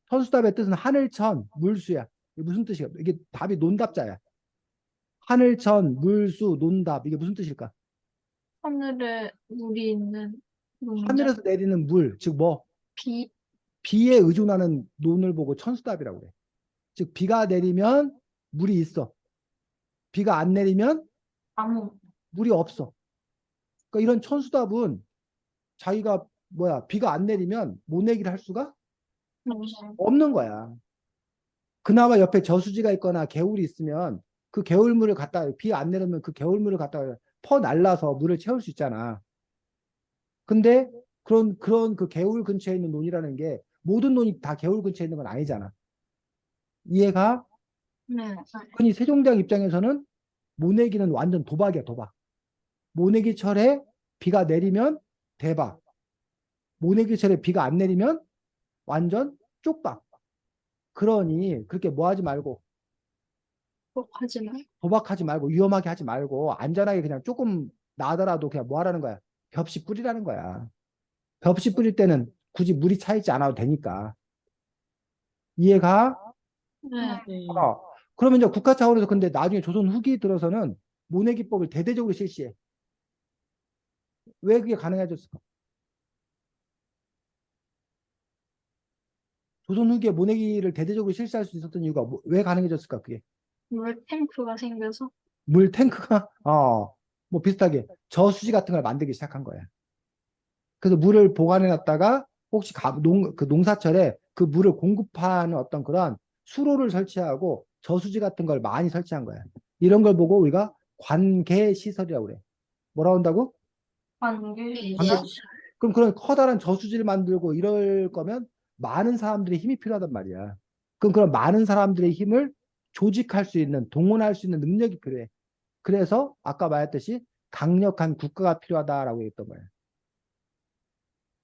천수답의 뜻은 하늘천, 물수야. 이게 무슨 뜻이야? 이게 답이 논답자야. 하늘천, 물수, 논답. 이게 무슨 뜻일까? 하늘에 물이 있는 논자? 하늘에서 내리는 물, 즉 뭐? 비? 비에 의존하는 논을 보고 천수답이라고 그래. 즉 비가 내리면 물이 있어. 비가 안 내리면 아무. 물이 없어. 그러니까 이런 천수답은 자기가 뭐야 비가 안 내리면 모내기를 할 수가 없는 거야. 그나마 옆에 저수지가 있거나 개울이 있으면 그 개울물을 갖다 비 안 내리면 그 개울물을 갖다 퍼 날라서 물을 채울 수 있잖아. 근데 그런 그 개울 근처에 있는 논이라는 게 모든 논이 다 개울 근처에 있는 건 아니잖아. 이해가? 네. 흔히 세종대왕 입장에서는 모내기는 완전 도박이야, 도박. 모내기철에 비가 내리면 대박. 모내기철에 비가 안 내리면 완전 쪽박. 그러니 그렇게 뭐 하지 말고 하지 마. 도박하지 말고 위험하게 하지 말고 안전하게 그냥 조금 나더라도 그냥 뭐 하라는 거야. 벽시 뿌리라는 거야. 벽시 뿌릴 때는 굳이 물이 차 있지 않아도 되니까. 이해가? 네. 네. 그러면 이제 국가 차원에서 근데 나중에 조선 후기 들어서는 모내기법을 대대적으로 실시해. 왜 그게 가능해졌을까? 조선 후기에 모내기를 대대적으로 실시할 수 있었던 이유가 왜 가능해졌을까? 그게 물 탱크가 생겨서? 물 탱크가 뭐 비슷하게 저수지 같은 걸 만들기 시작한 거야. 그래서 물을 보관해 놨다가 혹시 그 농사철에 그 물을 공급하는 어떤 그런 수로를 설치하고 저수지 같은 걸 많이 설치한 거야. 이런 걸 보고 우리가 관계 시설이라고 그래. 뭐라고 한다고? 관계. 관계 시설. 그럼 그런 커다란 저수지를 만들고 이럴 거면 많은 사람들의 힘이 필요하단 말이야. 그럼 그런 많은 사람들의 힘을 조직할 수 있는, 동원할 수 있는 능력이 필요해. 그래서 아까 말했듯이 강력한 국가가 필요하다라고 했던 거예요.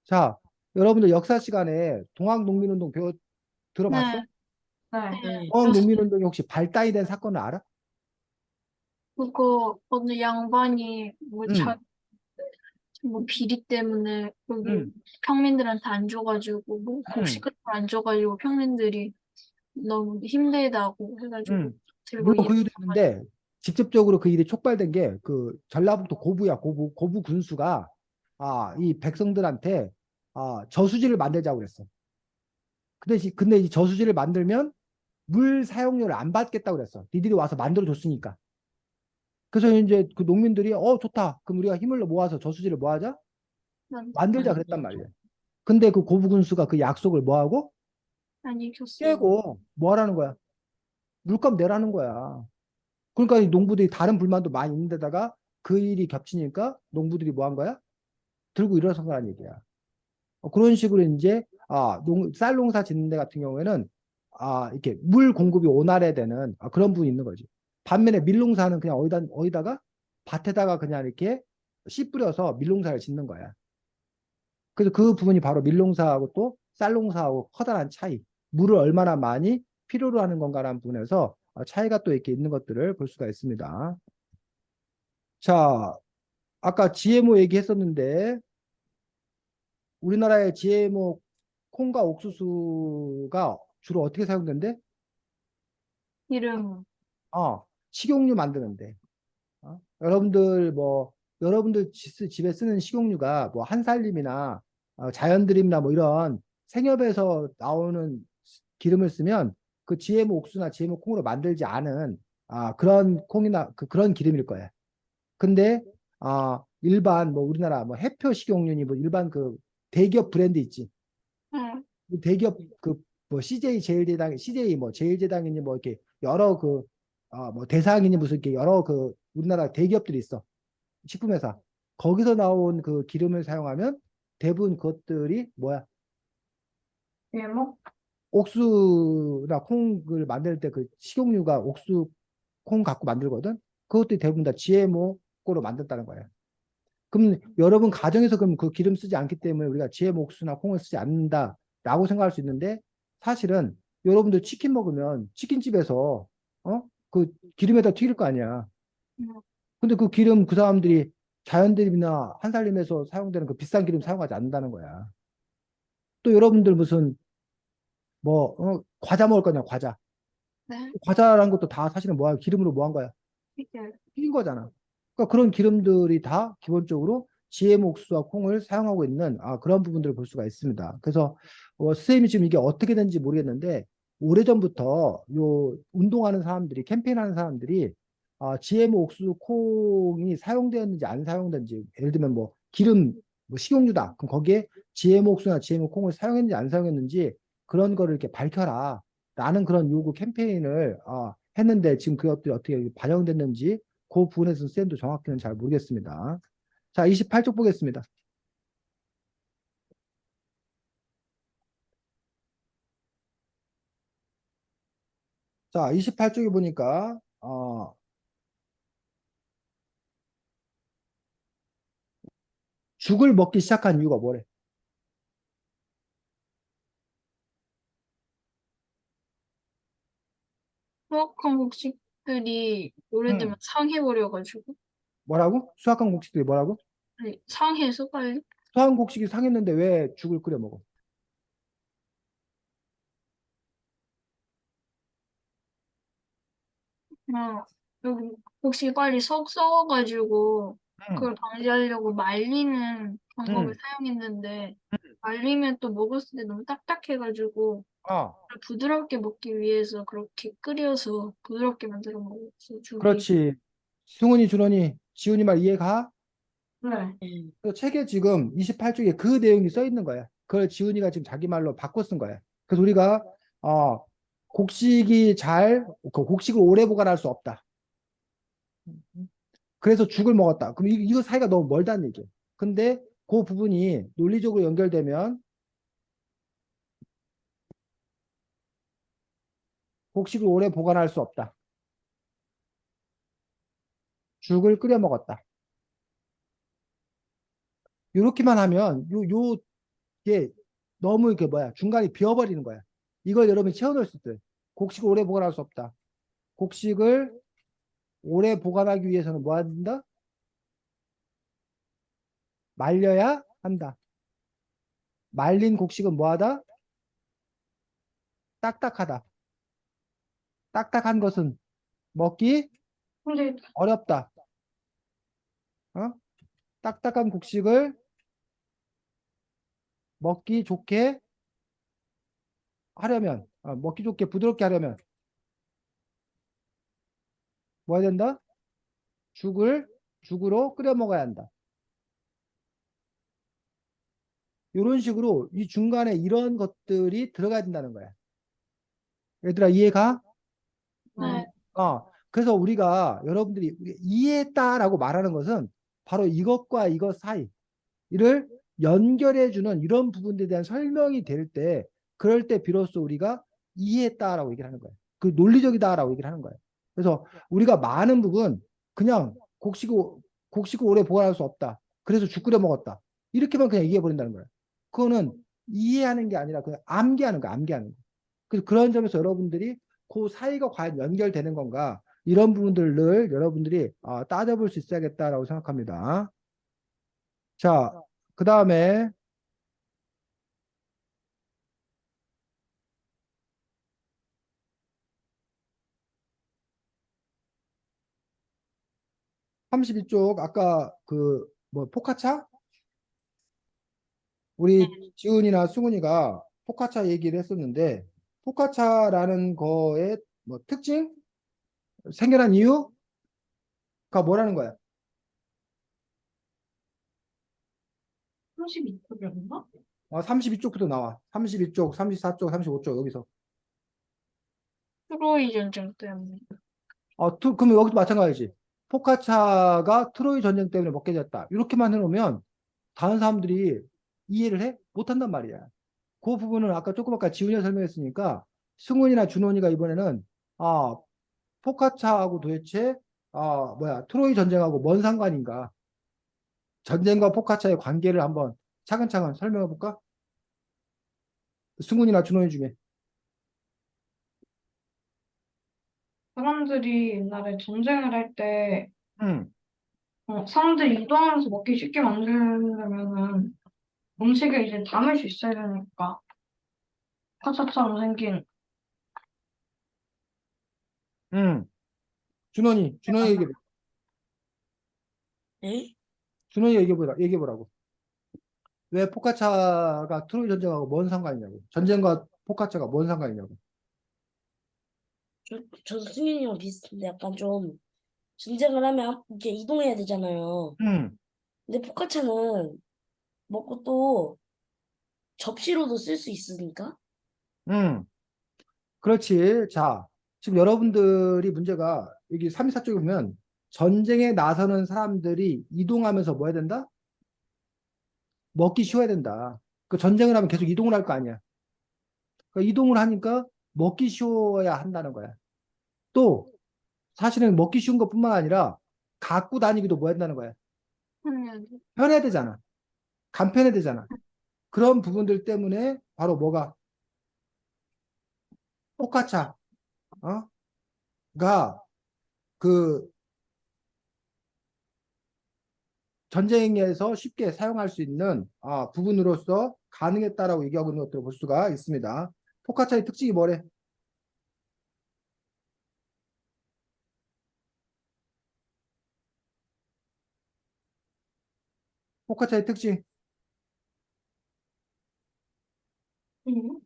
자, 여러분들 역사 시간에 동학농민운동 들어봤어? 네. 네. 네. 동학농민운동이 혹시 발단이 된 사건을 알아? 그거 어느 양반이 응, 뭐 비리 때문에 여기 응, 평민들한테 안 줘가지고 뭐 응, 곡식 같은 거 안 줘가지고 평민들이 너무 힘들다고 해가지고 응. 들고 물론 그 일. 일도 있는데 직접적으로 그 일이 촉발된 게 그 전라북도 고부야, 고부 군수가 이 백성들한테 저수지를 만들자고 그랬어. 근데 이 저수지를 만들면 물 사용료를 안 받겠다고 그랬어. 니들이 와서 만들어 줬으니까. 그래서 이제 그 농민들이 좋다. 그럼 우리가 힘을 모아서 저수지를 뭐 하자? 만들자 그랬단 말이에요. 근데 그 고부군수가 그 약속을 뭐 하고 아니 줬어요. 깨고 뭐 하라는 거야? 물값 내라는 거야. 그러니까 이 농부들이 다른 불만도 많이 있는데다가 그 일이 겹치니까 농부들이 뭐 한 거야? 들고 일어선 거란 얘기야. 그런 식으로 이제 쌀 농사 짓는 데 같은 경우에는 이렇게 물 공급이 원활해야 되는 그런 부분이 있는 거지. 반면에 밀농사는 그냥 어디다가 밭에다가 그냥 이렇게 씨 뿌려서 밀농사를 짓는 거야. 그래서 그 부분이 바로 밀농사하고 또 쌀농사하고 커다란 차이. 물을 얼마나 많이 필요로 하는 건가라는 부분에서 차이가 또 이렇게 있는 것들을 볼 수가 있습니다. 자, 아까 GMO 얘기했었는데 우리나라의 GMO 콩과 옥수수가 주로 어떻게 사용된대? 이름 식용유 만드는데. 여러분들 집에 쓰는 식용유가 뭐 한살림이나 자연드림이나 뭐 이런 생협에서 나오는 기름을 쓰면 그 GMO 옥수나 GMO 콩으로 만들지 않은 그런 콩이나 그런 기름일 거예요. 근데 일반 뭐 우리나라 뭐 해표 식용유니 뭐 일반 그 대기업 브랜드 있지. 응. 이 대기업 그 뭐 CJ 제일제당 CJ 뭐 제일제당이니 뭐 이렇게 여러 그 뭐 대상이니 무슨 이렇게 여러 그 우리나라 대기업들이 있어. 식품회사. 거기서 나온 그 기름을 사용하면 대부분 그것들이 뭐야? GMO? 옥수나 콩을 만들 때 그 식용유가 옥수 콩 갖고 만들거든. 그것들이 대부분 다 GMO 거로 만들었다는 거야. 그럼 여러분 가정에서 그럼 그 기름 쓰지 않기 때문에 우리가 GMO 옥수나 콩을 쓰지 않는다라고 생각할 수 있는데 사실은 여러분들 치킨 먹으면 치킨집에서 그 기름에다 튀길 거 아니야. 음, 근데 그 기름 그 사람들이 자연드립이나 한살림에서 사용되는 그 비싼 기름 사용하지 않는다는 거야. 또 여러분들 무슨 뭐 과자 먹을 거냐 과자. 네. 과자라는 것도 다 사실은 뭐야 기름으로 뭐 한 거야? 이게 튀긴 거잖아. 그러니까 그런 기름들이 다 기본적으로 GM 옥수수와 콩을 사용하고 있는 그런 부분들을 볼 수가 있습니다. 그래서 선생님이 지금 이게 어떻게 된지 모르겠는데 오래전부터 요 운동하는 사람들이 캠페인하는 사람들이 GM 옥수수 콩이 사용되었는지 안 사용됐는지 예를 들면 뭐 기름 뭐 식용유다. 그럼 거기에 GM 옥수수나 GM 콩을 사용했는지 안 사용했는지 그런 거를 이렇게 밝혀라. 라는 그런 요구 캠페인을 했는데 지금 그것들이 어떻게 반영됐는지 그 부분에서 쌤도 정확히는 잘 모르겠습니다. 자, 28쪽 보겠습니다. 자, 28쪽에 보니까 죽을 먹기 시작한 이유가 뭐래? 수확한 곡식들이 오래되면 응. 상해버려가지고. 뭐라고? 수확한 곡식들이 뭐라고? 아니, 상해서 빨리? 수확한 곡식이 상했는데 왜 죽을 끓여 먹어? 여기 곡식이 빨리 썩어가지고 응. 그걸 방지하려고 말리는 방법을 응. 사용했는데 말리면 또 먹었을 때 너무 딱딱해가지고 아, 부드럽게 먹기 위해서 그렇게 끓여서 부드럽게 만들어 먹었어, 죽이. 그렇지. 승훈이, 준원이, 지훈이 말 이해가? 네. 그래서 책에 지금 28쪽에 그 내용이 써 있는 거야. 그걸 지훈이가 지금 자기 말로 바꿔 쓴 거야. 그래서 우리가 어, 곡식을 오래 보관할 수 없다. 그래서 죽을 먹었다. 그럼 이거 사이가 너무 멀다는 얘기예요. 근데 그 부분이 논리적으로 연결되면 곡식을 오래 보관할 수 없다. 죽을 끓여 먹었다. 이렇게만 하면 요게 너무 이렇게 뭐야 중간이 비어버리는 거야. 이걸 여러분이 채워넣을 수 있어요. 곡식을 오래 보관할 수 없다. 곡식을 오래 보관하기 위해서는 뭐 한다? 말려야 한다. 말린 곡식은 뭐하다? 딱딱하다. 딱딱한 것은 먹기 근데 어렵다. 어? 딱딱한 곡식을 먹기 좋게 하려면, 먹기 좋게 부드럽게 하려면 뭐 해야 된다? 죽으로 끓여 먹어야 한다. 이런 식으로 이 중간에 이런 것들이 들어가야 된다는 거야. 얘들아 이해가? 네. 그래서 우리가 여러분들이 이해했다라고 말하는 것은 바로 이것과 이것 사이 이를 연결해주는 이런 부분들에 대한 설명이 될 때, 그럴 때 비로소 우리가 이해했다라고 얘기를 하는 거예요. 그 논리적이다라고 얘기를 하는 거예요. 그래서 우리가 많은 부분 그냥 곡식을 오래 보관할 수 없다. 그래서 죽 끓여 먹었다. 이렇게만 그냥 얘기해 버린다는 거예요. 그거는 이해하는 게 아니라 그냥 암기하는 거야, 암기하는 거. 그래서 그런 점에서 여러분들이 그 사이가 과연 연결되는 건가? 이런 부분들을 여러분들이 따져볼 수 있어야겠다라고 생각합니다. 자, 그 다음에 32쪽 아까 그 뭐 포카차? 네. 우리 지훈이나 승훈이가 포카차 얘기를 했었는데 포카차라는 거의 뭐 특징? 생겨난 이유가 뭐라는 거야? 32쪽이었나? 32쪽부터 나와. 32쪽, 34쪽, 35쪽 여기서. 프로이 전쟁 때문에. 그럼 여기도 마찬가지지. 포카차가 트로이 전쟁 때문에 먹게 됐다. 이렇게만 해놓으면 다른 사람들이 이해를 해? 못한단 말이야. 그 부분은 아까 조금 아까 지훈이가 설명했으니까 승훈이나 준원이가 이번에는 아 포카차하고 도대체 트로이 전쟁하고 뭔 상관인가? 전쟁과 포카차의 관계를 한번 차근차근 설명해 볼까? 승훈이나 준원이 중에. 사람들이 옛날에 전쟁을 할 때, 응, 사람들이 이동하면서 먹기 쉽게 만들려면은 음식을 이제 담을 수 있어야 되니까, 파차처럼 생긴, 응. 준원이 얘기해. 에? 준원이 얘기해 보라고. 왜 포카차가 트로이 전쟁하고 뭔 상관이냐고. 전쟁과 포카차가 뭔 상관이냐고. 저 승윤이랑 비슷한데 약간 좀 전쟁을 하면 이렇게 이동해야 되잖아요. 응, 근데 포카차는 먹고 또 접시로도 쓸 수 있으니까. 응. 그렇지. 자, 지금 여러분들이 문제가 여기 3, 4 쪽에 보면 전쟁에 나서는 사람들이 이동하면서 뭐 해야 된다? 먹기 쉬워야 된다. 그 전쟁을 하면 계속 이동을 할 거 아니야. 그러니까 이동을 하니까 먹기 쉬워야 한다는 거야. 또 사실은 먹기 쉬운 것뿐만 아니라 갖고 다니기도 뭐 한다는 거야. 편해야 되잖아. 간편해야 되잖아. 그런 부분들 때문에 바로 뭐가 포카차, 어? 가 그 전쟁에서 쉽게 사용할 수 있는 부분으로서 가능했다라고 얘기하고 있는 것들을 볼 수가 있습니다. 포카차의 특징이 뭐래? 포카차의 특징. 음.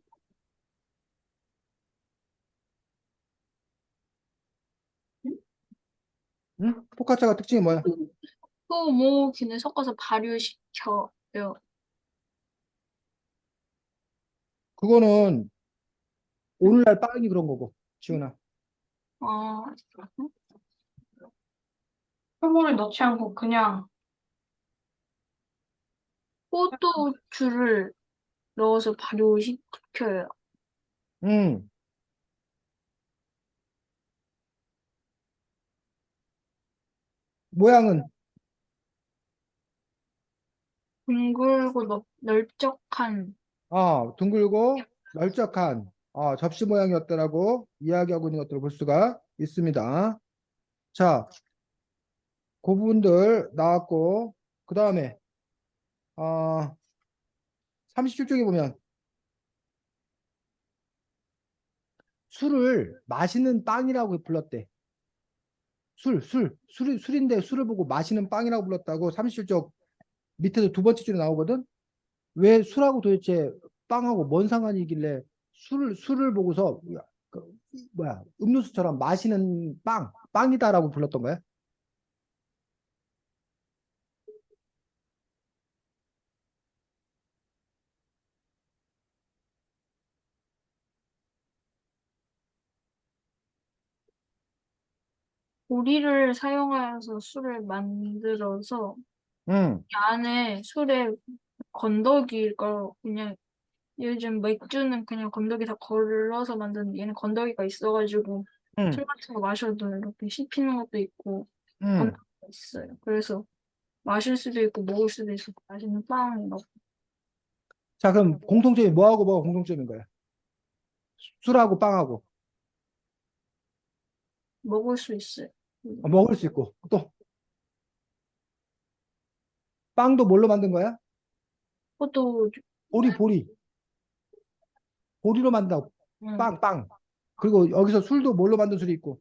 응? 포카차가 특징이 뭐야? 소모균을 섞어서 발효시켜요. 그거는 오늘날 빵이 그런 거고, 지훈아. 아, 표고를 넣지 않고 그냥, 포도주를 넣어서 발효시켜요. 음, 모양은 둥글고 널쩍한. 둥글고 널쩍한 접시 모양이었다라고 이야기하고 있는 것들을 볼 수가 있습니다. 자, 그 부분들 나왔고, 그 다음에 37쪽에 보면 술을 마시는 빵이라고 불렀대. 술인데 술을 보고 마시는 빵이라고 불렀다고 37쪽 밑에도 두 번째 줄에 나오거든. 왜 술하고 도대체 빵하고 뭔 상관이길래 술을 보고서 그, 음료수처럼 마시는 빵이다라고 불렀던 거야? 보리를 사용하여서 술을 만들어서 응, 이 안에 술에 건더기가 그냥 요즘 맥주는 그냥 건더기 다 걸러서 만드는 얘는 건더기가 있어가지고 응, 술 같은 거 마셔도 이렇게 씹히는 것도 있고 응. 건더기가 있어요. 그래서 마실 수도 있고 먹을 수도 있고 맛있는 빵이라고 자, 그럼 공통점이 뭐하고 뭐가 공통점인 거야? 술하고 빵하고 먹을 수 있어요. 먹을 수 있고 또 빵도 뭘로 만든 거야? 포도 보리 보리로 만든다고. 음, 빵. 그리고 여기서 술도 뭘로 만든 술이 있고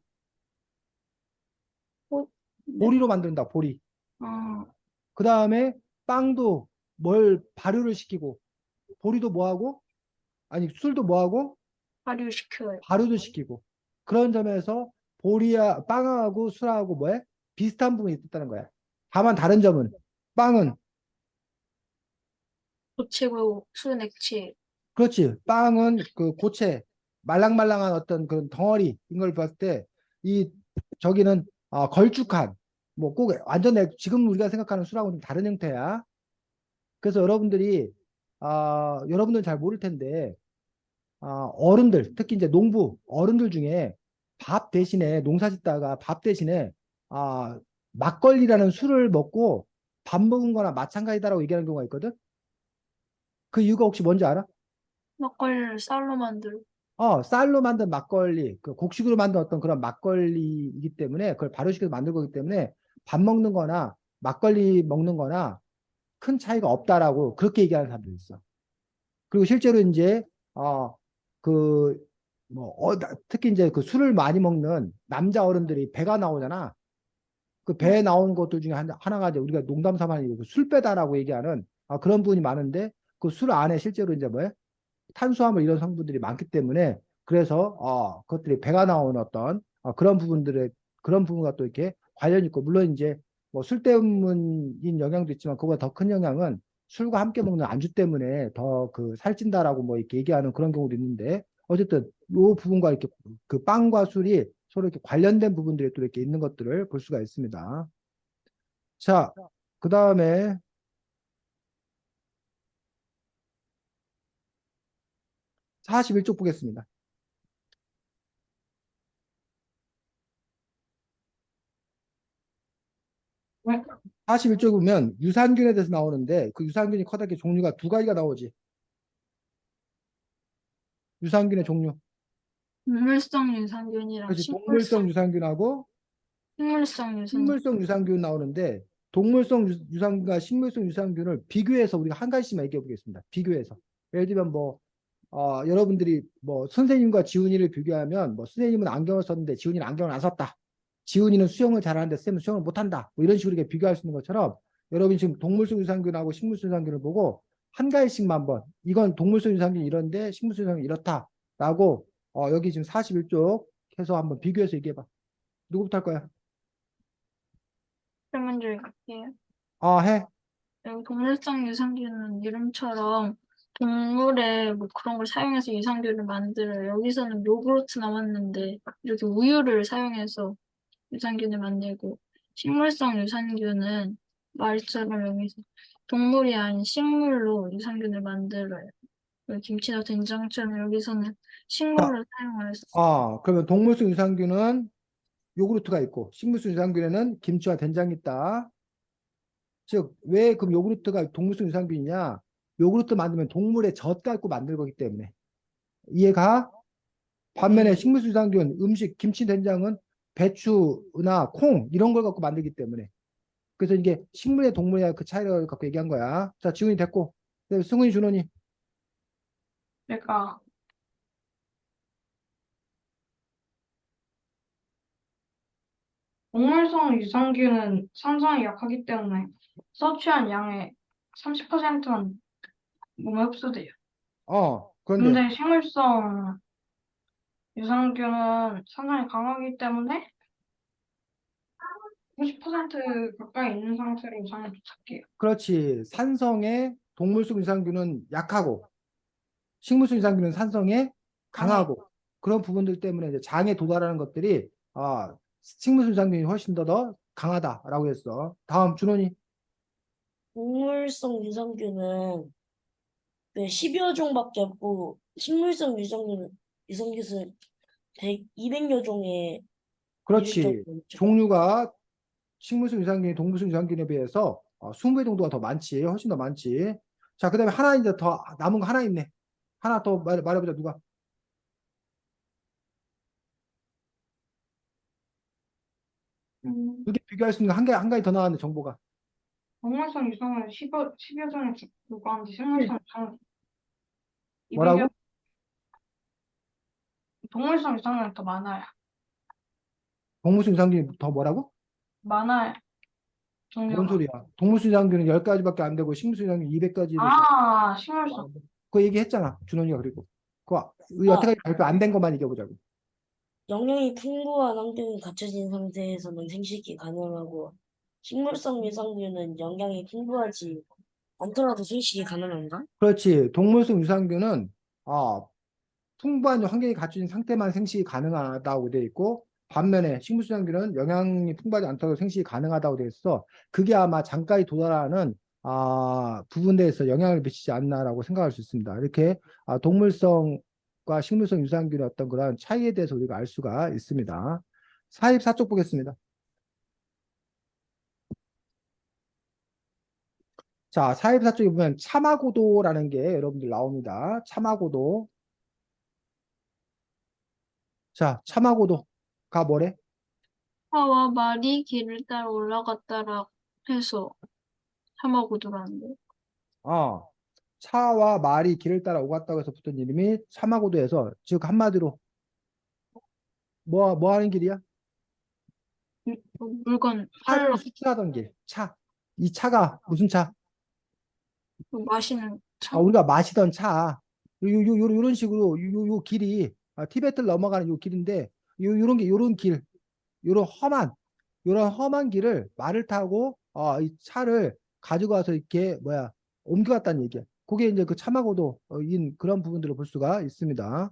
네. 보리로 만든다. 보리. 어, 그 다음에 빵도 뭘 발효를 시키고 보리도 뭐하고 아니 술도 뭐하고 발효시켜요. 발효도 시키고 그런 점에서 보리야 빵하고 술하고 뭐해? 비슷한 부분이 있다는 거야. 다만 다른 점은 빵은 고체고 술은 액체. 그렇지. 빵은 그 고체 말랑말랑한 어떤 그런 덩어리인 걸 봤을 때 이 저기는 걸쭉한 뭐 꼭 완전 지금 우리가 생각하는 수라고는 좀 다른 형태야. 그래서 여러분들이 여러분들은 잘 모를 텐데 어른들 특히 이제 농부 어른들 중에 밥 대신에 농사 짓다가 밥 대신에 아, 막걸리라는 술을 먹고 밥 먹은 거나 마찬가지다라고 얘기하는 경우가 있거든. 그 이유가 혹시 뭔지 알아? 막걸리를 쌀로 만들고. 쌀로 만든 막걸리, 그 곡식으로 만든 어떤 그런 막걸리이기 때문에 그걸 발효시켜서 만든 거기 때문에 밥 먹는 거나 막걸리 먹는 거나 큰 차이가 없다라고 그렇게 얘기하는 사람들이 있어. 그리고 실제로 이제 그 뭐 특히 이제 그 술을 많이 먹는 남자 어른들이 배가 나오잖아. 그 배에 나오는 것들 중에 하나가 이제 우리가 농담 삼아 술 빼다라고 얘기하는 그런 부분이 많은데 그 술 안에 실제로 이제 뭐야? 탄수화물 이런 성분들이 많기 때문에 그래서 그것들이 배가 나오는 어떤 그런 부분과 또 이렇게 관련이 있고 물론 이제 뭐 술 때문인 영향도 있지만 그보다 더 큰 영향은 술과 함께 먹는 안주 때문에 더 그 살찐다라고 뭐 이렇게 얘기하는 그런 경우도 있는데 어쨌든 요 부분과 이렇게 그 빵과 술이 서로 이렇게 관련된 부분들이 또 이렇게 있는 것들을 볼 수가 있습니다. 자, 그 다음에 41쪽 보겠습니다. 왜? 41쪽에 보면 유산균에 대해서 나오는데 그 유산균이 커다랗게 종류가 두 가지가 나오지. 유산균의 종류. 동물성 유산균이랑 그렇지. 동물성 유산균하고 식물성 유산균. 식물성 유산균 나오는데 동물성 유산균과 식물성 유산균을 비교해서 우리가 한 가지씩만 얘기해 보겠습니다. 비교해서. 예를 들면 뭐 여러분들이 뭐 선생님과 지훈이를 비교하면 뭐 선생님은 안경을 썼는데 지훈이는 안경을 안 썼다. 지훈이는 수영을 잘하는데 쌤은 수영을 못한다. 뭐 이런 식으로 이렇게 비교할 수 있는 것처럼 여러분이 지금 동물성 유산균하고 식물성 유산균을 보고 한 가지씩만 한번 이건 동물성 유산균이 이런데 식물성 유산균이 이렇다라고 여기 지금 41쪽 해서 한번 비교해서 얘기해봐. 누구부터 할 거야? 그러면 좀 할게요. 해. 여기 동물성 유산균은 이름처럼 동물의 뭐 그런 걸 사용해서 유산균을 만들어요. 여기서는 요구르트 나왔는데 이렇게 우유를 사용해서 유산균을 만들고 식물성 유산균은 말처럼 여기서 동물이 아닌 식물로 유산균을 만들어요. 여기 김치나 된장처럼 여기서는 자, 식물을 사용해서 그러면 동물성 유산균은 요구르트가 있고 식물성 유산균에는 김치와 된장이 있다. 즉, 왜 그럼 요구르트가 동물성 유산균이냐? 요구르트 만들면 동물의 젖 갖고 만들 거기 때문에. 이해가? 반면에 식물성 유산균, 음식, 김치, 된장은 배추나 콩 이런 걸 갖고 만들기 때문에. 그래서 이게 식물의 동물의 그 차이를 갖고 얘기한 거야. 자, 지훈이 됐고. 그다음에 승훈이, 준원이. 그러니까 동물성 유산균은 산성이 약하기 때문에 섭취한 양의 30%만 몸에 흡수돼요. 그런데 근데 식물성 유산균은 산성이 강하기 때문에 90% 가까이 있는 상태로 유산을 도착해요. 그렇지. 산성의 동물성 유산균은 약하고 식물성 유산균은 산성에 강해. 강하고 그런 부분들 때문에 이제 장에 도달하는 것들이 식물성 유산균이 훨씬 더 강하다라고 했어. 다음 준원이. 동물성 유산균은 그 10여 종밖에 없고 식물성 유산균은 200여 종에 이를 그렇지. 정도로 있죠. 종류가 식물성 유산균이 동물성 유산균에 비해서 20배 정도가 더 많지. 훨씬 더 많지. 자, 그다음에 하나 이제 더 남은 거 하나 있네. 하나 더 말해보자. 누가? 음, 두 개 비교할 수 있는 거 한 가지 더 나왔네. 정보가. 동물성 유산균은 10여 종에 불과한데 식물성 유산균 200여 뭐라고? 동물성 유산균은 더 많아요. 동물성 유산균이 더 뭐라고? 많아요. 뭔 종류가. 소리야? 동물성 유산균은 10가지밖에 안 되고 식물성 유산균 200가지를 식물성. 그 얘기했잖아. 준원이가 그리고. 우리 아, 여태까지 발표 안 된 것만 얘기해보자고. 영양이 풍부한 환경이 갖춰진 상태에서는 생식이 가능하고 식물성 유산균은 영양이 풍부하지 않더라도 생식이 가능한가? 그렇지. 동물성 유산균은 풍부한 환경이 갖춰진 상태만 생식이 가능하다고 되어 있고 반면에 식물수양균은 영양이 풍부하지 않다고 생식이 가능하다고 되어 있어. 그게 아마 장까지 도달하는 부분대에서 영향을 미치지 않나라고 생각할 수 있습니다. 이렇게 동물성과 식물성 유산균의 어떤 그런 차이에 대해서 우리가 알 수가 있습니다. 44쪽 보겠습니다. 자, 44쪽에 보면 참하고도라는 게 여러분들 나옵니다. 참하고도. 자, 참하고도가 뭐래? 차와 말이 길을 따라 올라갔다라 해서 참하고 들어왔는데. 어, 차와 말이 길을 따라 오갔다고 해서 붙은 이름이 참하고도에서, 즉 한마디로 뭐 하는 길이야? 물건 차를 팔러 수출하던 길. 차. 이 차가 무슨 차? 마시는 차. 우리가 마시던 차. 요런 식으로 요 길이 티베트를 넘어가는 요 길인데 요런 길, 요런 험한 길을 말을 타고 이 차를 가지고 와서 이렇게 옮겨갔다는 얘기야. 그게 이제 그 참하고도 인 그런 부분들을 볼 수가 있습니다.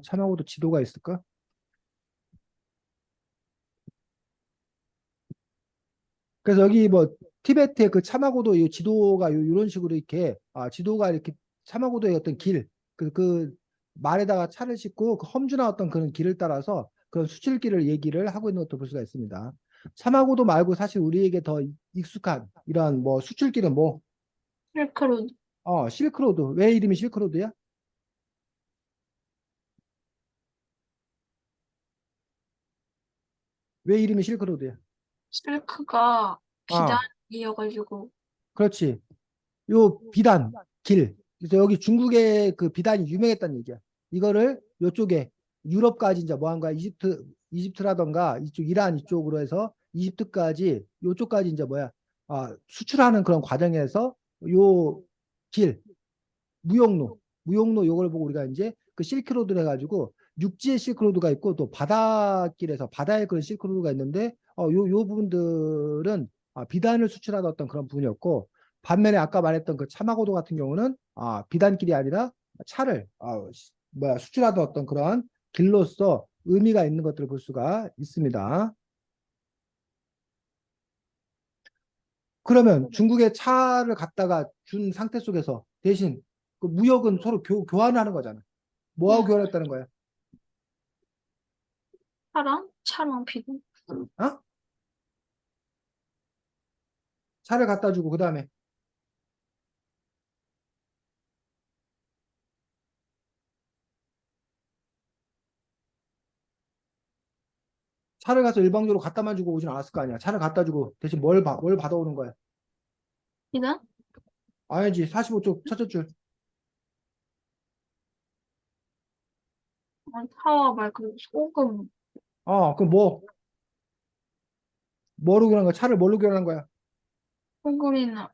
참하고도 지도가 있을까? 그래서 여기 뭐 티베트의 그 차마고도 이 지도가 이런 식으로 이렇게 지도가 이렇게 차마고도의 어떤 길, 그 말에다가 차를 싣고 그 험준한 어떤 그런 길을 따라서 그런 수출길을 얘기를 하고 있는 것도 볼 수가 있습니다. 차마고도 말고 사실 우리에게 더 익숙한 이런 뭐 수출길은 뭐 실크로드. 실크로드. 왜 이름이 실크로드야? 왜 이름이 실크로드야? 실크가 아, 비단이어가지고 그렇지. 요 비단 길. 그래서 여기 중국의 그 비단이 유명했다는 얘기야. 이거를 요쪽에 유럽까지 이제 뭐 한 거야? 이집트라던가 이쪽 이란 이쪽으로 해서 이집트까지 요쪽까지 이제 수출하는 그런 과정에서 요 길, 무역로 요걸 보고 우리가 이제 그 실크로드를 해가지고 육지의 실크로드가 있고 또 바닷길에서 바다의 그런 실크로드가 있는데 요 부분들은 비단을 수출하던 어떤 그런 부분이었고 반면에 아까 말했던 그 차마고도 같은 경우는 비단길이 아니라 차를 수출하던 어떤 그런 길로서 의미가 있는 것들을 볼 수가 있습니다. 그러면 중국에 차를 갖다가 준 상태 속에서 대신 그 무역은 서로 교환을 하는 거잖아. 뭐하고 응, 교환했다는 거야? 차랑 비단. 어? 차를 갖다 주고 그다음에 차를 가서 일방적으로 갖다만 주고 오진 않았을 거 아니야. 차를 갖다 주고 대신 뭘 받아오는 거야? 비단? 아니지. 45쪽 첫째 줄. 차와 말 그 소금. 그럼 뭐로 교환한 거야? 차를 뭘로 교환한 거야?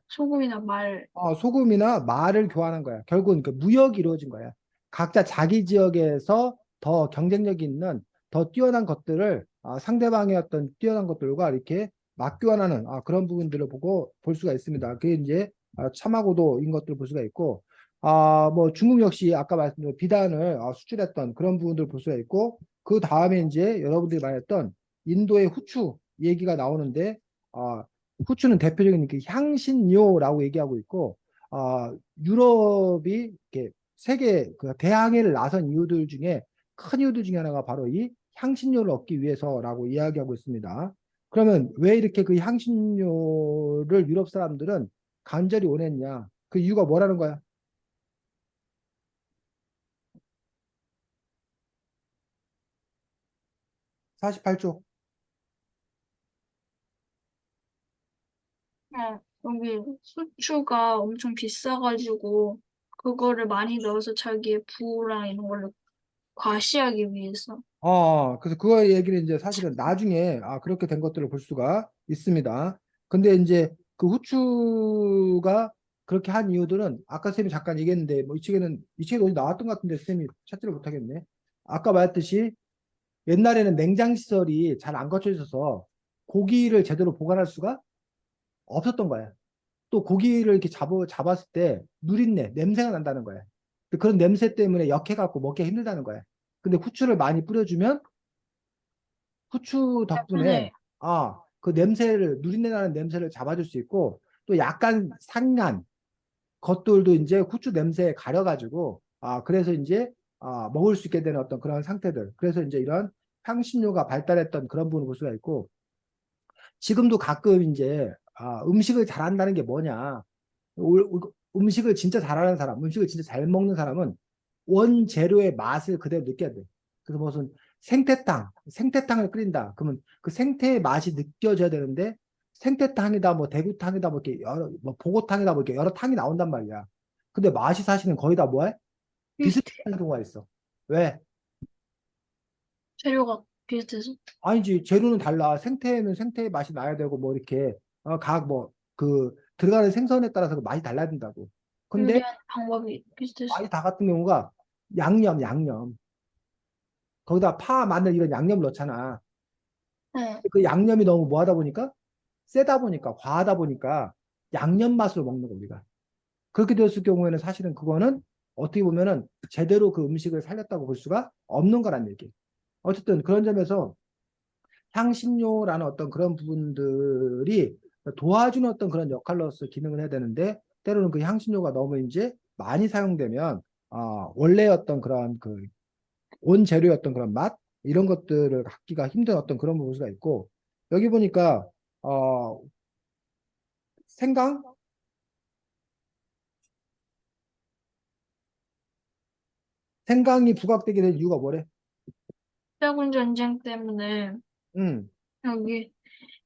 소금이나 말. 소금이나 말을 교환한 거야. 결국은 그 무역이 이루어진 거야. 각자 자기 지역에서 더 경쟁력이 있는 더 뛰어난 것들을 상대방의 어떤 뛰어난 것들과 이렇게 맞교환하는 그런 부분들을 보고 볼 수가 있습니다. 그게 이제 참하고도인 것들을 볼 수가 있고 뭐 중국 역시 아까 말씀드린 비단을 수출했던 그런 부분들을 볼 수가 있고 그 다음에 이제 여러분들이 말했던 인도의 후추 얘기가 나오는데 후추는 대표적인 그 향신료라고 얘기하고 있고 유럽이 이렇게 세계 그 대항해를 나선 이유들 중에 큰 이유들 중에 하나가 바로 이 향신료를 얻기 위해서라고 이야기하고 있습니다. 그러면 왜 이렇게 그 향신료를 유럽 사람들은 간절히 원했냐? 그 이유가 뭐라는 거야? 48쪽. 여기 수추가 엄청 비싸가지고 그거를 많이 넣어서 자기의 부랑 이런 걸로 과시하기 위해서. 그래서 그거 얘기를 이제 사실은 나중에 그렇게 된 것들을 볼 수가 있습니다. 근데 이제 그 후추가 그렇게 한 이유들은 아까 쌤이 잠깐 얘기했는데 뭐 이 책에 어디 나왔던 것 같은데 쌤이 찾지를 못하겠네. 아까 말했듯이 옛날에는 냉장 시설이 잘 안 갖춰 있어서 고기를 제대로 보관할 수가 없었던 거야. 또 고기를 이렇게 잡았을 때 누린내, 냄새가 난다는 거야. 그런 냄새 때문에 역해갖고 먹기가 힘들다는 거야. 근데 후추를 많이 뿌려주면 후추 덕분에 때문에 그 냄새를 누린내 나는 냄새를 잡아줄 수 있고 또 약간 상한 것들도 이제 후추 냄새에 가려가지고 그래서 이제 먹을 수 있게 되는 어떤 그런 상태들. 그래서 이제 이런 향신료가 발달했던 그런 부분을 볼 수가 있고 지금도 가끔 이제 음식을 잘한다는 게 뭐냐. 음식을 진짜 잘하는 사람, 음식을 진짜 잘 먹는 사람은 원재료의 맛을 그대로 느껴야 돼. 그래서 무슨 생태탕을 끓인다. 그러면 그 생태의 맛이 느껴져야 되는데 생태탕이다, 뭐 대구탕이다, 뭐 이렇게 여러, 뭐 보고탕이다, 뭐 이렇게 여러 탕이 나온단 말이야. 근데 맛이 사실은 거의 다 뭐야? 비슷해. 비슷한 경우가 있어. 왜? 재료가 비슷해서. 아니지. 재료는 달라. 생태에는 생태의 맛이 나야 되고 뭐 이렇게 각 뭐 그 들어가는 생선에 따라서 그 맛이 달라야 된다고. 근데 요리하는 방법이 비슷해서. 맛이 다 같은 경우가 양념. 거기다 파, 마늘 이런 양념을 넣잖아. 네. 그 양념이 너무 뭐하다 보니까 세다 보니까 과하다 보니까 양념 맛으로 먹는 거 우리가. 그렇게 되었을 경우에는 사실은 그거는 어떻게 보면은 제대로 그 음식을 살렸다고 볼 수가 없는 거란 얘기. 어쨌든 그런 점에서 향신료라는 어떤 그런 부분들이 도와주는 어떤 그런 역할로서 기능을 해야 되는데 때로는 그 향신료가 너무 이제 많이 사용되면 원래 어떤 그런 그 원재료였던 그런 맛 이런 것들을 갖기가 힘든 어떤 그런 부분이 있고 여기 보니까 어, 생강 생강이 부각되게 된 이유가 뭐래? 일군 전쟁 때문에 음, 여기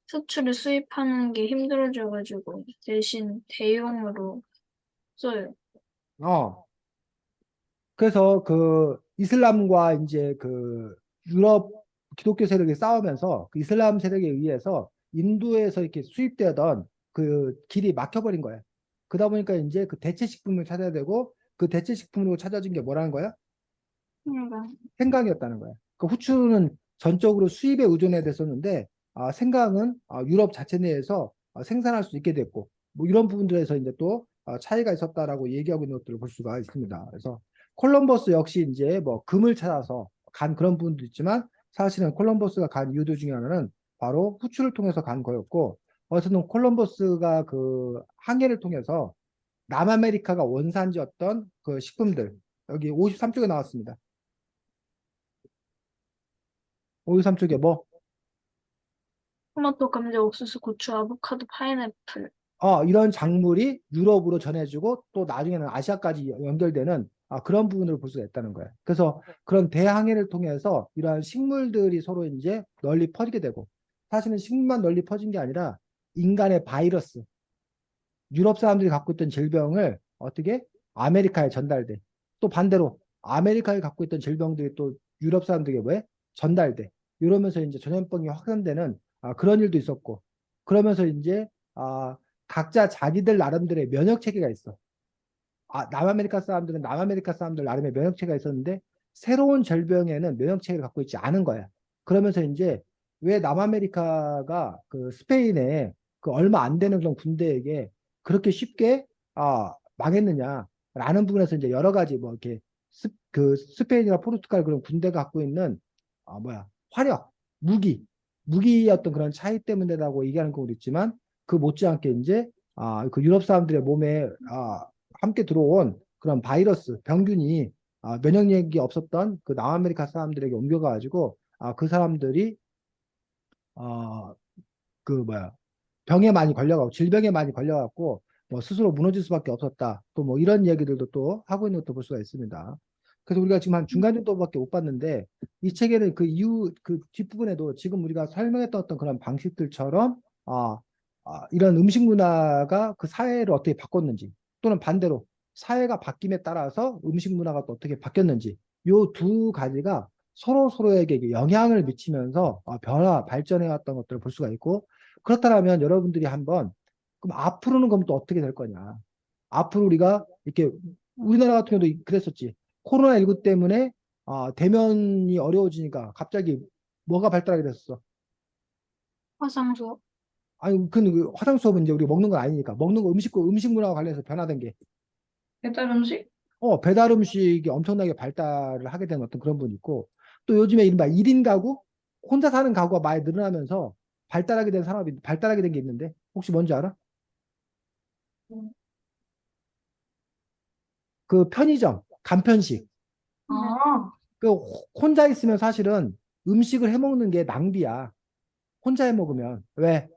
수출을 수입하는 게 힘들어져가지고 대신 대용으로 써요. 어. 그래서 그 이슬람과 이제 그 유럽 기독교 세력이 싸우면서 그 이슬람 세력에 의해서 인도에서 이렇게 수입되던 그 길이 막혀버린 거야. 그러다 보니까 이제 그 대체 식품을 찾아야 되고 그 대체 식품으로 찾아진 게 뭐라는 거야? 그러니까 생강이었다는 거야. 그 후추는 전적으로 수입에 의존해 됐었는데 생강은 유럽 자체 내에서 생산할 수 있게 됐고 뭐 이런 부분들에서 이제 또 차이가 있었다라고 얘기하고 있는 것들을 볼 수가 있습니다. 그래서 콜럼버스 역시 이제 뭐 금을 찾아서 간 그런 부분도 있지만 사실은 콜럼버스가 간 이유들 중에 하나는 바로 후추를 통해서 간 거였고 어쨌든 콜럼버스가 그 항해를 통해서 남아메리카가 원산지였던 그 식품들 여기 53쪽에 나왔습니다. 523쪽에 뭐? 토마토, 감자, 옥수수, 고추, 아보카도, 파인애플. 이런 작물이 유럽으로 전해지고 또 나중에는 아시아까지 연결되는 그런 부분을 볼 수가 있다는 거예요. 그래서 그런 대항해를 통해서 이러한 식물들이 서로 이제 널리 퍼지게 되고 사실은 식물만 널리 퍼진 게 아니라 인간의 바이러스, 유럽 사람들이 갖고 있던 질병을 어떻게 아메리카에 전달돼. 또 반대로 아메리카에 갖고 있던 질병들이 또 유럽 사람들에게 왜 전달돼. 이러면서 이제 전염병이 확산되는 그런 일도 있었고 그러면서 이제 각자 자기들 나름대로의 면역 체계가 있어. 남아메리카 사람들은 남아메리카 사람들 나름의 면역 체계가 있었는데 새로운 질병에는 면역 체계를 갖고 있지 않은 거야. 그러면서 이제 왜 남아메리카가 그 스페인에 그 얼마 안 되는 그런 군대에게 그렇게 쉽게 망했느냐라는 부분에서 이제 여러 가지 뭐 이렇게 그 스페인이나 포르투갈 그런 군대가 갖고 있는 화력, 무기의 어떤 그런 차이 때문에라고 얘기하는 경우도 있지만 그 못지않게 이제 그 유럽 사람들의 몸에 함께 들어온 그런 바이러스, 병균이 면역력이 없었던 그 남아메리카 사람들에게 옮겨가지고 그 사람들이 어, 그 병에 많이 걸려가고 질병에 많이 걸려갖고 뭐 스스로 무너질 수밖에 없었다. 또 뭐 이런 얘기들도 또 하고 있는 것도 볼 수가 있습니다. 그래서 우리가 지금 한 중간 정도밖에 못 봤는데 이 책에는 그 이후 그 뒷부분에도 지금 우리가 설명했던 어떤 그런 방식들처럼 이런 음식 문화가 그 사회를 어떻게 바꿨는지 또는 반대로 사회가 바뀜에 따라서 음식 문화가 또 어떻게 바뀌었는지 요 두 가지가 서로 서로에게 영향을 미치면서 발전해 왔던 것들을 볼 수가 있고 그렇다면 여러분들이 한번 그럼 앞으로는 그럼 또 어떻게 될 거냐? 앞으로 우리가 이렇게 우리나라 같은 경우도 그랬었지. 코로나19 때문에 대면이 어려워지니까 갑자기 뭐가 발달하게 됐었어? 화상 수업. 아니 그 화상 수업은 이제 우리가 먹는 건 아니니까 먹는 거 음식 문화와 관련해서 변화된 게 배달 음식? 배달 음식이 엄청나게 발달을 하게 된 어떤 그런 부분이 있고 또 요즘에 이른바 1인 가구 혼자 사는 가구가 많이 늘어나면서 발달하게 된 게 있는데 혹시 뭔지 알아? 그 편의점, 간편식. 아, 그 혼자 있으면 사실은 음식을 해 먹는 게 낭비야. 혼자 해 먹으면. 왜?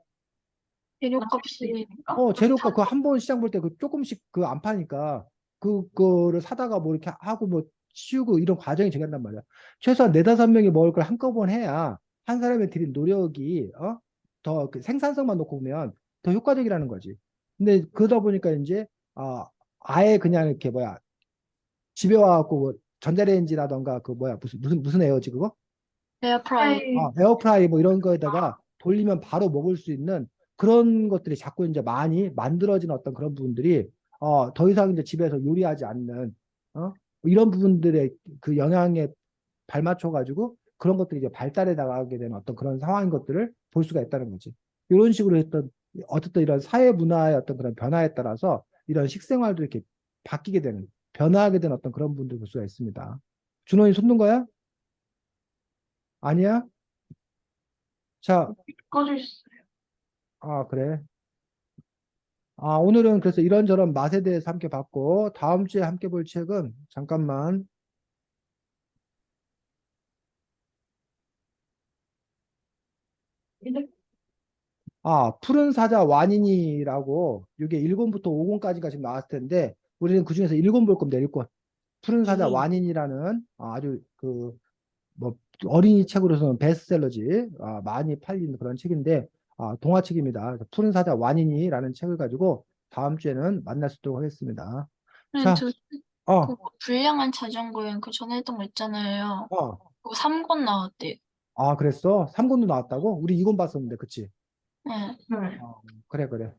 재료값이 재료가 그 한 번 시장 볼 때 그 조금씩 그 안 파니까 그거를 사다가 뭐 이렇게 하고 뭐 치우고 이런 과정이 중요하단 말이야. 최소한 네다섯 명이 먹을 걸 한꺼번에 해야 한 사람이 들인 노력이 더그 생산성만 놓고 보면 더 효과적이라는 거지. 근데 그러다 보니까 이제 아예 그냥 이렇게 뭐야 집에 와갖고 뭐 전자레인지라던가 그 뭐야 무슨 에어지 그거? 에어프라이. 에어프라이 뭐 이런 거에다가 돌리면 바로 먹을 수 있는 그런 것들이 자꾸 이제 많이 만들어지는 어떤 그런 부분들이 더 이상 이제 집에서 요리하지 않는 이런 부분들의 그 영향에 발맞춰 가지고 그런 것들이 이제 발달해 나가게 되는 어떤 그런 상황인 것들을 볼 수가 있다는 거지. 이런 식으로 했던 어쨌든 이런 사회 문화의 어떤 그런 변화에 따라서 이런 식생활도 이렇게 바뀌게 되는 변화하게 되는 어떤 그런 부분들 볼 수가 있습니다. 준호이 손든 거야? 아니야? 자, 꺼져 있어. 그래. 오늘은 그래서 이런저런 맛에 대해서 함께 봤고, 다음 주에 함께 볼 책은, 잠깐만. 푸른 사자 완인이라고, 이게 1권부터 5권까지가 지금 나왔을 텐데, 우리는 그중에서 1권 볼 겁니다, 1권. 푸른 사자 완인이라는 아주 뭐, 어린이 책으로서는 베스트셀러지, 많이 팔리는 그런 책인데, 동화책입니다. 그래서 푸른 사자 완인이라는 책을 가지고 다음 주에는 만날 수 있도록 하겠습니다. 자, 저 어, 그 불량한 자전거 여행 그 전에 했던 거 있잖아요. 어. 그거 3권 나왔대요. 그랬어? 3권도 나왔다고? 우리 2권 봤었는데, 그치? 네. 네. 그래, 그래.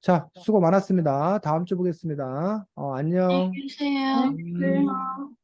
자, 수고 많았습니다. 다음 주 보겠습니다. 안녕히 안녕. 계세요. 네. 음.